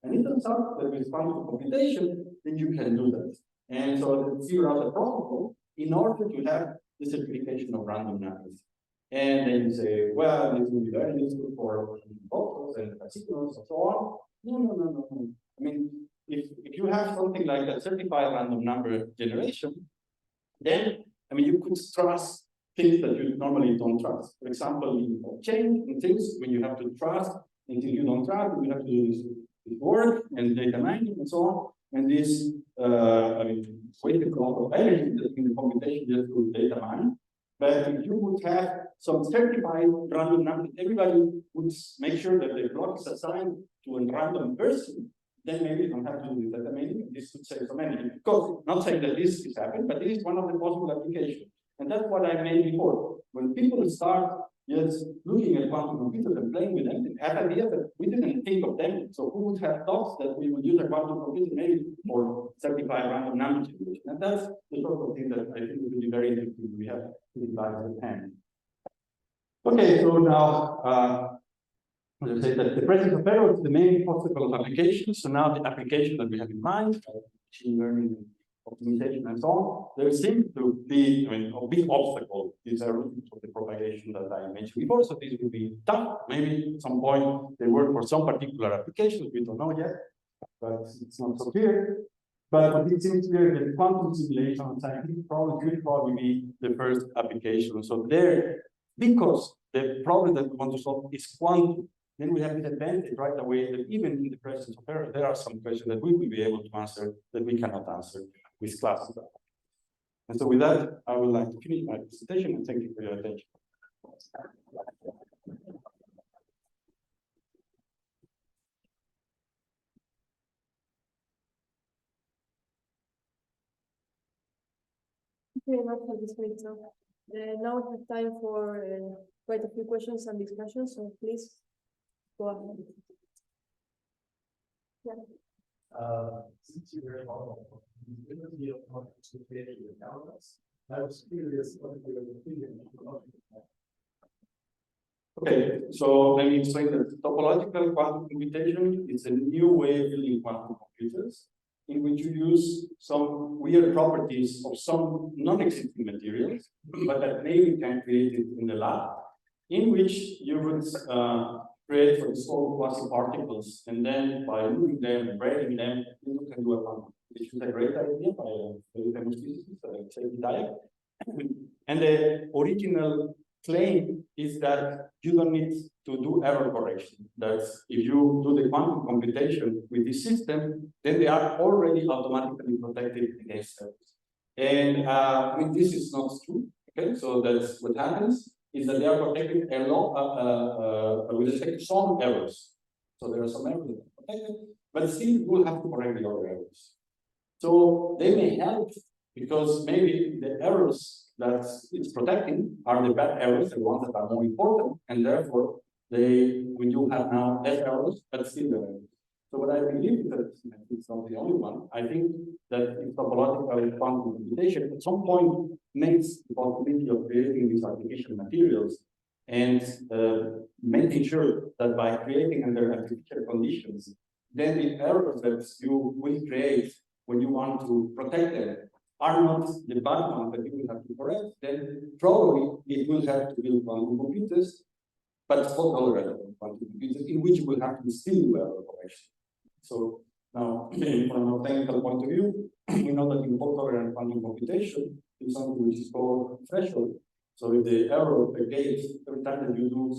And it turns out that with quantum computation, then you can do that. And so they figure out a protocol in order to have the certification of random numbers. And then you say, well, this will be very useful for photos and casinos and so on. No. I mean, if you have something like a certified random number generation, then you could trust things that you normally don't trust. For example, in blockchain and things, when you have to trust until you don't trust, you have to do this work and data mining and so on. And this, wasted a lot of energy in the computation just to data mine. But if you would have some certified random number, everybody would make sure that the block is assigned to a random person, then maybe you don't have to do data mining. This could save some energy. Because not saying that this is happening, but this is one of the possible applications. And that's what I made before. When people start just looking at quantum computers and playing with them, they have ideas that we didn't think of them. So who would have thought that we would use a quantum computer maybe for certified random number generation? And that's the sort of thing that I think would be very interesting. We have to devise at hand. Okay, so now let's say that the presence of error is the main possible application. So now the application that we have in mind, machine learning, optimization, and so on, there seems to be, a big obstacle. These are roots of the propagation that I mentioned before. So this will be tough. Maybe at some point they work for some particular applications. We don't know yet, but it's not so clear. But what it seems clear that quantum simulation and scientific problems will probably be the first application. So there, because the problem that we want to solve is quantum, then we have this advantage right away that even in the presence of error, there are some questions that we will be able to answer that we cannot answer with classical. And so with that, I would like to finish my presentation and thank you for your attention. Thank you very much for this great talk. Now we have time for quite a few questions and discussions, so please go ahead. Yeah. Since you were involved in the ability of quantum computation with algorithms, I was curious what your opinion on that. Okay, so let me explain that topological quantum computation is a new way of building quantum computers in which you use some weird properties of some non-existing materials, but that maybe you can create it in the lab, in which you would create for small quasi-particles, and then by moving them and breaking them, you can do a quantum computation. It's a great idea by a very famous physicist, Cirac. And the original claim is that you don't need to do error correction. That's if you do the quantum computation with this system, then they are already automatically protected against errors. And this is not true. Okay, so that's what happens is that they are protected a lot with respect to some errors. So there are some errors that are protected, but still you will have to correct the other errors. So they may help because maybe the errors that it's protecting are the bad errors, the ones that are more important, and therefore we do have now less errors, but still the errors. So what I believe is that it's not the only one. I think that in topological quantum computation, at some point makes the possibility of creating these application materials and making sure that by creating under artificial conditions, then the errors that you will create when you want to protect them are not the bad ones that you will have to correct, then probably it will have to build quantum computers, but for other relevant quantum computers in which you will have to still do error correction. So now, from a technical point of view, we know that in fault-tolerant quantum computation is something which is called threshold. So if the error per gate, every time that you do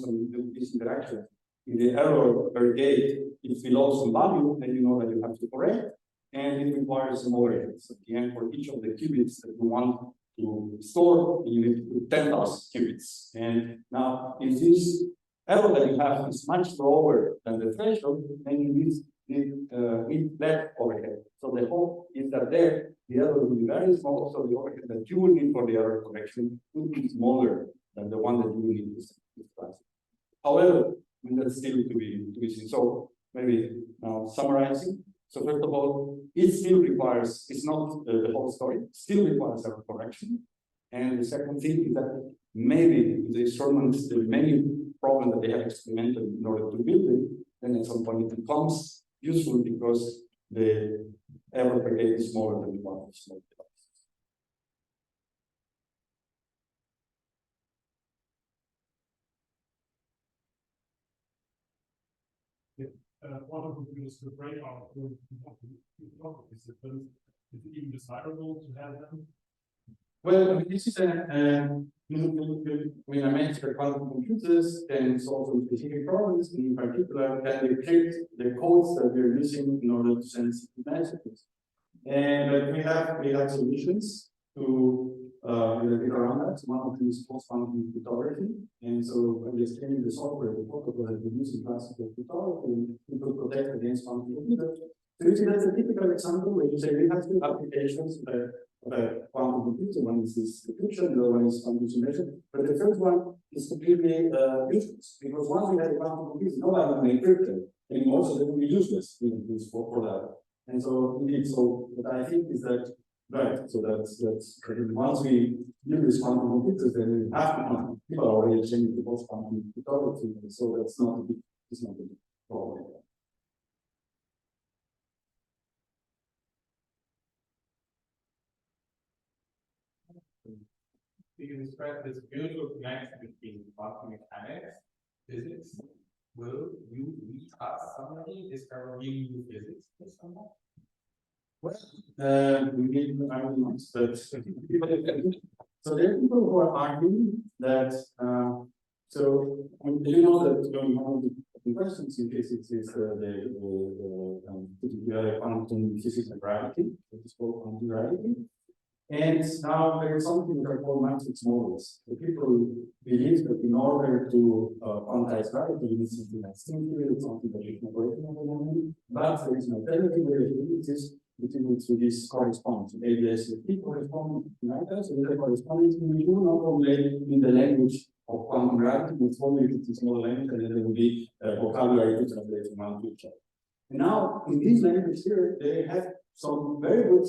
this interaction, if the error per gate is below some value, then you know that you have to correct. And it requires some overheads. At the end, for each of the qubits that you want to store, you need to put 10,000 qubits. And now, if this error that you have is much lower than the threshold, then you need that overhead. So the hope is that there, the error will be very small, so the overhead that you will need for the error correction will be smaller than the one that you will need to class. However, that's still to be seen. So maybe now summarizing. So first of all, it still requires, it's not the whole story, it still requires error correction. And the second thing is that maybe the instruments, the many problems that they have experimented in order to build it, then at some point it becomes useful because the error per gate is smaller than the one of small devices. Quantum computers could break out is it even desirable to have them? Well, this is when I mentioned quantum computers, then solve specific problems, in particular, can decrypt the codes that we are using in order to send messages. And we have solutions to get around that. One of them is post-quantum cryptography. And so when you're scanning the software, the protocol that we use in classical cryptography, we could protect against quantum computers. So that's a typical example where you say we have two applications that quantum computer. One is this decryption, the other one is quantum simulation. But the first one is completely useless, because once we have a quantum computer, nobody will encrypt it anymore, so they will be useless for that. And so indeed, so what I think is that right. So that's once we use this quantum computers, then we have to people are already changing the post quantum cryptography. So that's not a big, it's not a big problem. You describe this beautiful connection between quantum mechanics, physics. Will you lead us somebody discovering new physics or someone? Well, we need arguments, but so there are people who are arguing that so you know that one of the questions in physics is the quantum physics of gravity, that is called quantum gravity. And now there is something that are called matrix models. The people believe that in order to quantize gravity, you need something like string theory, something that is not working at the moment. But there is an alternative way of doing this, between which this corresponds. ABS corresponds to matter, so they correspond to you not only in the language of quantum gravity, which only if it is small language, and then there will be vocabulary to translate from one to each other. And now, in this language here, they have some very good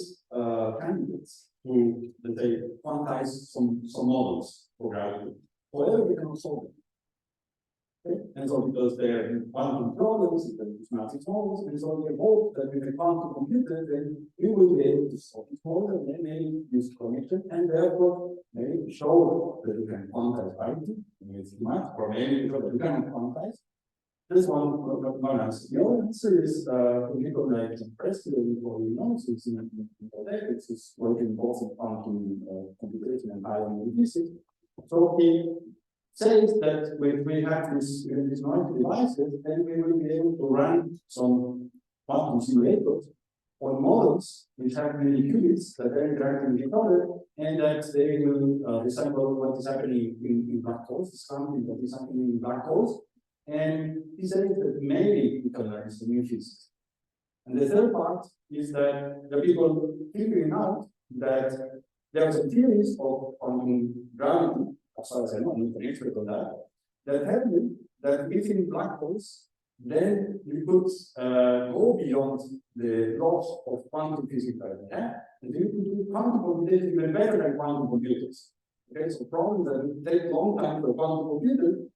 candidates to, let's say, quantize some models for gravity. However, we cannot solve them. Okay? And so, because they're quantum problems, there's matrix models, and so we hope that with a quantum computer, then we will be able to solve this model, and then maybe use connection, and therefore maybe show that we can quantize gravity, with math, or maybe because we cannot quantize. This one answer. The other answer is people like Presley, or it's in it's working both in quantum computation and ion physics. So he says that when we have these noisy devices, then we will be able to run some quantum simulators or models which have many qubits that are interacting with each other, and that they will resemble what is happening in black holes, something that is happening in black holes. And he says that maybe we can learn some new physics. And the third part is that the people figuring out that there are some theories of quantum gravity, as far as I know, I'm not an expert on that, that tell you that within black holes, then you could go beyond the laws of quantum physics that we have, and you can do quantum computation even better than quantum computers. Okay, so problem that it will take a long time for a quantum computer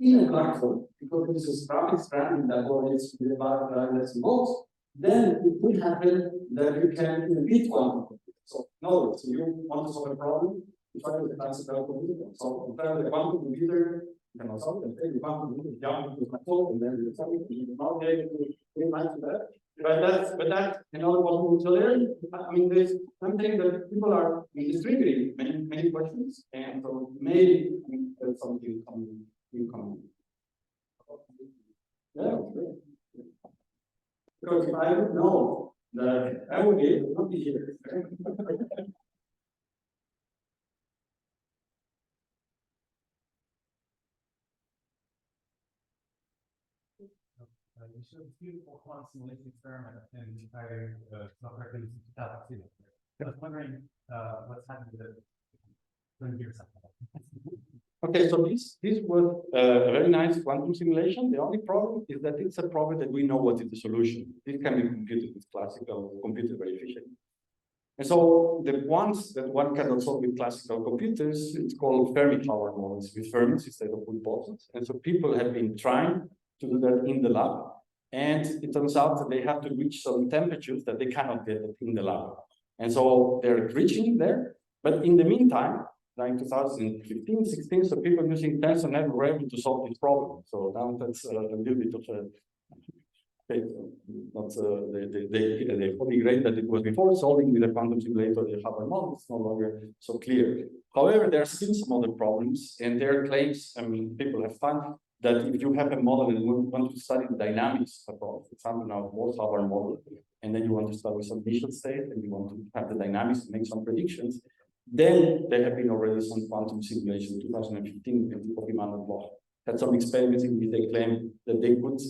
in a black hole, because it is a rapid expanding that correlates with about less volts, then it could happen that you can beat quantum computers. So, in other words, you want to solve a problem, you start with a classical computer. So, you start with a quantum computer, you can solve it, and the quantum computer jump into black hole, and then you solve it, you not be able to realize that. But that's another possible. So there, I mean, there's something that people are triggering many questions, and so maybe there's something coming. Yeah, because if I would know that I would be able to be here. You showed a beautiful quantum simulation experiment in entire software in 2002. I was wondering what's happening with it. Okay, so this was a very nice quantum simulation. The only problem is that it's a problem that we know what is the solution. It can be computed with classical computer very efficiently. And so the ones that one cannot solve with classical computers, it's called Fermi power models with Fermis instead of with bosons. And so people have been trying to do that in the lab. And it turns out that they have to reach some temperatures that they cannot get in the lab. And so they're reaching there. But in the meantime, like 2015, 16, so people using tensor network were able to solve this problem. So now that's a little bit of a not they fully great that it was before solving with a quantum simulator the Hubbard model. It's no longer so clear. However, there are still some other problems, and their claims. I mean, people have found that if you have a model and you want to study the dynamics of, for example, now more Hubbard model, and then you want to start with some initial state, and you want to have the dynamics and make some predictions. Then there have been already some quantum simulation in 2015 with Immanuel Bloch. Had some experiments in which they claimed that they could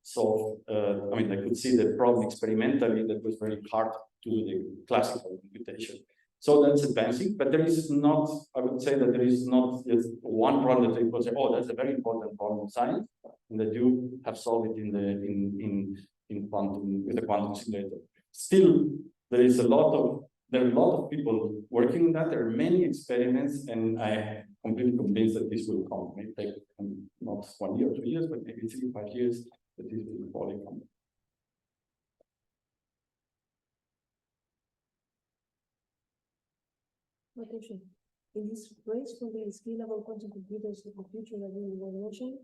solve, I mean, they could see the problem experimentally that was very hard to do the classical computation. So that's advancing, but there is not, I would say that there is not just one problem that you could say, oh, that's a very important problem in science, and that you have solved it in quantum, with a quantum simulator. Still, there are a lot of people working on that. There are many experiments, and I am completely convinced that this will come. It may take not 1 year, 2 years, but maybe 3 to 5 years that this will probably come. My question. In this race for the scalable quantum computers of the future that we were mentioning,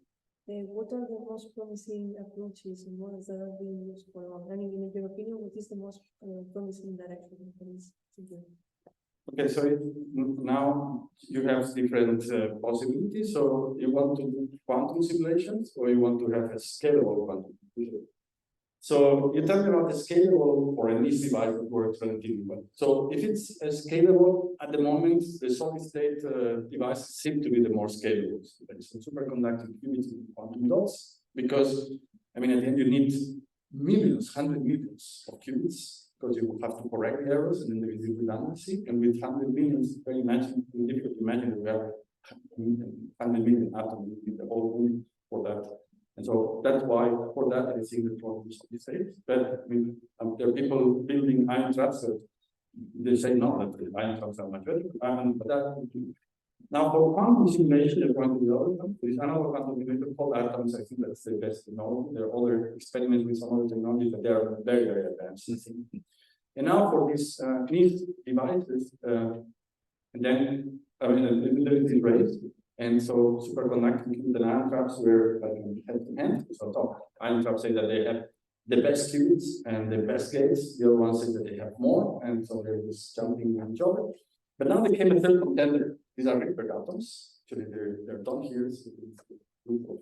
what are the most promising approaches and models that are being used for learning? In your opinion, what is the most promising direction for this? Okay, so now you have different possibilities. So you want to do quantum simulations, or you want to have a scalable quantum computer? So you tell me about the scalable for a niche device that works relatively well. So if it's scalable, at the moment, the solid state devices seem to be the more scalable. There is some superconducting qubits and quantum dots, because, I mean, at the end you need millions, 100 millions of qubits, because you will have to correct the errors, and then there is redundancy. And with 100 millions, it's very difficult to imagine that we have 100 million atoms in the whole room for that. And so that's why, for that, I think the problem is safe. But I mean, there are people building ion traps that they say no, that the ion traps are much better. But that, now, for quantum simulation, there's going to be other things. There is another quantum simulator called atoms. I think that's the best to know. There are other experiments with some other technologies, but they are very, very advanced. And now for these niche devices, and then I mean, there is raised. And so superconducting the ion traps were hand in hand. So top ion traps say that they have the best qubits and the best gates. The other one says that they have more, and so they're just jumping on each other. But now they came a third contender. These are Rydberg atoms. Actually, they're done here. So group of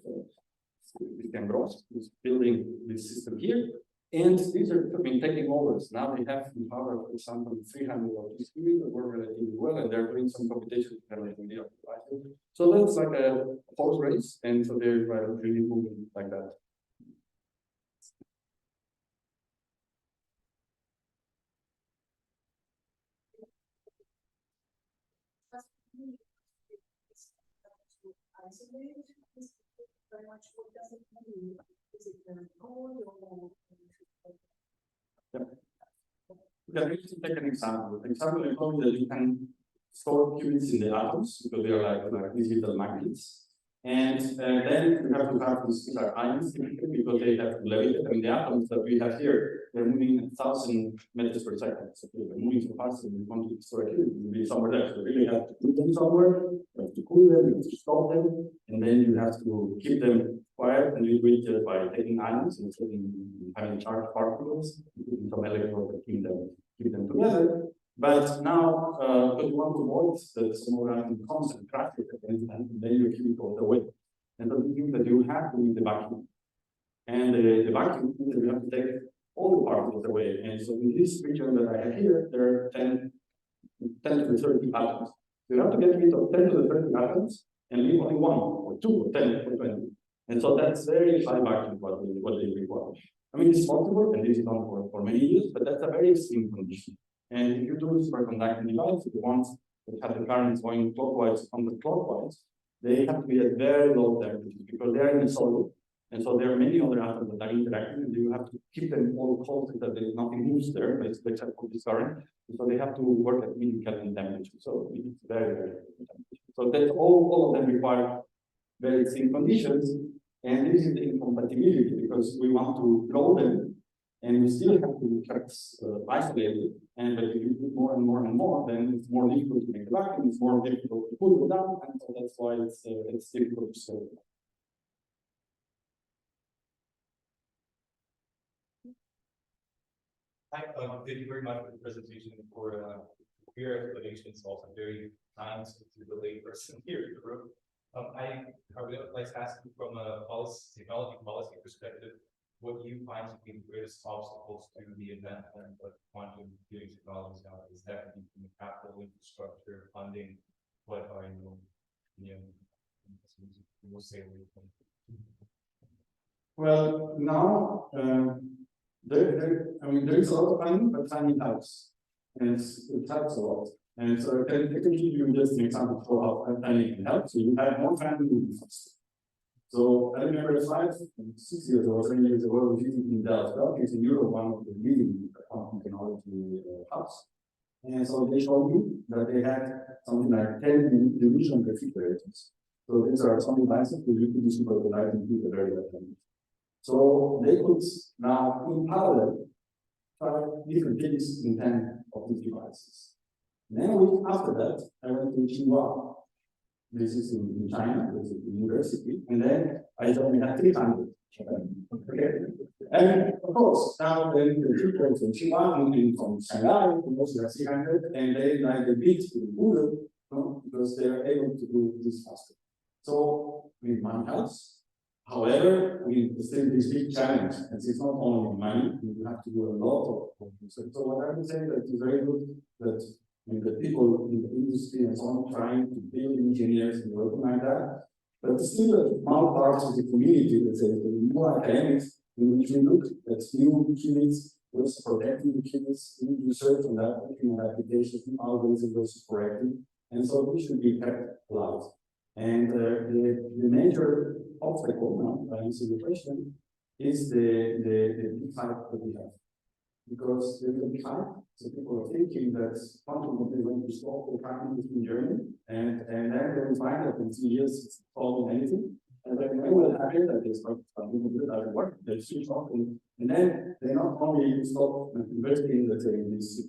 who's building this system here. And these are taking over. Now they have in power, for example, 300 of these qubits that work relatively well, and they're doing some computation relatively optimized. So that's like a horse race, and so they're really moving like that. Very much what does it mean? Is it very cold or? Okay, let's take an example. The example I told you that you can store qubits in the atoms because they are like digital magnets. And then you have to have these are ions because they have to levitate. I mean, the atoms that we have here, they're moving 1,000 meters per second. So they're moving so fast and you want to store it, will be somewhere else. So you really have to put them somewhere, you have to cool them, you have to stop them, and then you have to keep them quiet, and you do it just by taking ions and having charged particles, some electrodes that keep them together. But now, because you want to avoid that small atom comes and crashes at any time, then you keep it all the way. And so you think that you have to need the vacuum. And the vacuum means that you have to take all the particles away. And so in this region that I have here, there are 10 to the 30 atoms. So you have to get rid of 10 to the 30 atoms and leave only 1 or 2 or 10 or 20. And so that's very high vacuum what they require. I mean, it's possible, and this is done for many years, but that's a very extreme condition. And if you do a superconducting device, the ones that have the currents going clockwise, counterclockwise, they have to be at very low temperatures because they are in a solid. And so there are many other atoms that are interacting, and you have to keep them all close so that there is nothing moves there, except for this current. And so they have to work at millikelvin temperature. So it's very, very low temperature. So that all of them require very extreme conditions. And this is the incompatibility because we want to grow them, and we still have to isolate it. And but if you do more and more and more, then it's more difficult to make the vacuum. It's more difficult to pull it down, and so that's why it's difficult to scale. Hi, thank you very much for the presentation, for your explanations. Also very nice to the layperson here in the room. I would like to ask you from a technology policy perspective, what you find to be the greatest obstacles to the advancement of quantum computing technologies now? Is that from the capital, infrastructure, funding? What are we'll say? Well, now I mean, there is a lot of funding, but funding helps, and it helps a lot. And so I can give you just an example for how planning can help. So you have one family moving faster. So I remember a slide 6 years ago, 7 years ago, visiting Dallas. Dallas is in Europe, one of the leading quantum technology hubs. And so they showed me that they had something like 10 division refrigerators. So these are some devices that you could distribute the light into the very well. So they could now, in parallel, try different things in 10 of these devices. Then a week after that, I went to Tsinghua. This is in China, this is the university, and then I thought we had 300. Okay. And of course, now then the people from Tsinghua moving from Shanghai to mostly 300, and they like the beat to the Google, because they are able to do this faster. So with money helps. However, we still this big challenge, and it's not only money, you have to do a lot of research. So what I would say that is very good that the people in the industry and so on trying to build engineers and working like that, but still a small part of the community, let's say, the more academics, in which we look at new qubits, versus protecting the qubits, doing research on that, looking at applications, new algorithms versus correcting, and so this should be kept alive. And the major obstacle now, I answer the question, is the big hype that we have. Because there's a big hype, so people are thinking that quantum computing is going to stop the quantum computing journey, and then they will find that in 2 years it's solving anything. And then when will happen that they start quantum computing doesn't work, they switch off, and then they not only stop investing, let's say, in this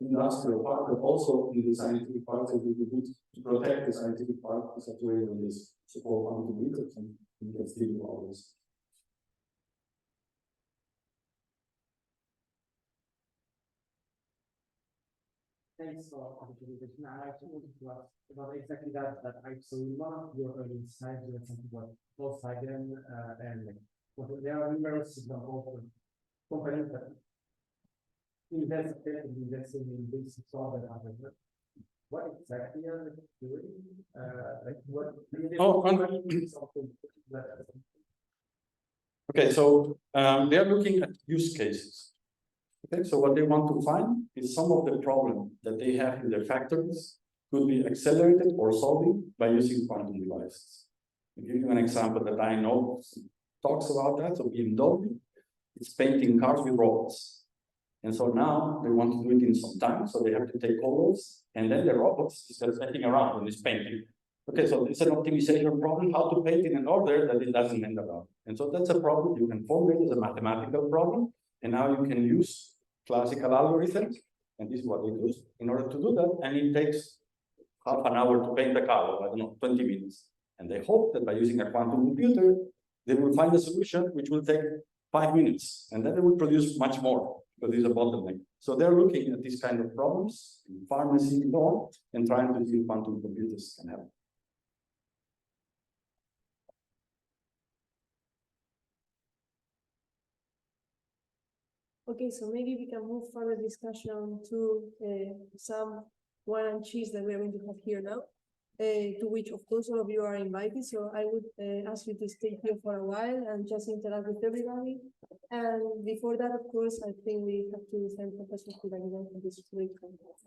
industrial part, but also in the scientific part, it will be good to protect the scientific part in such a way that this support quantum computers and you can still do all this. Thanks for the presentation. I actually wanted to ask about exactly that. So in one of your early slides, you had something about Volkswagen and there are numerous examples of companies that investing in this software. What exactly are they doing? Like what? Okay, so they are looking at use cases. Okay, so what they want to find is some of the problem that they have in their factories could be accelerated or solving by using quantum devices. I'll give you an example that I know talks about that. So BMW is painting cars with robots. And so now they want to do it in some time, so they have to take photos, and then the robots is just sitting around and it's painting. Okay, so it's an optimization problem, how to paint in an order that it doesn't end around. And so that's a problem you can formulate as a mathematical problem, and now you can use classical algorithms, and this is what they do in order to do that, and it takes half an hour to paint the car, or I don't know, 20 minutes. And they hope that by using a quantum computer, they will find a solution which will take 5 minutes, and then they will produce much more, because there's a bottleneck. So they're looking at these kind of problems in pharmacy and all, and trying to see if quantum computers can help. Okay, so maybe we can move further discussion to some wine and cheese that we are going to have here now, to which of course all of you are invited. So I would ask you to stay here for a while and just interact with everybody. And before that, of course, I think we have to thank Professor Tuebingen for this great conference.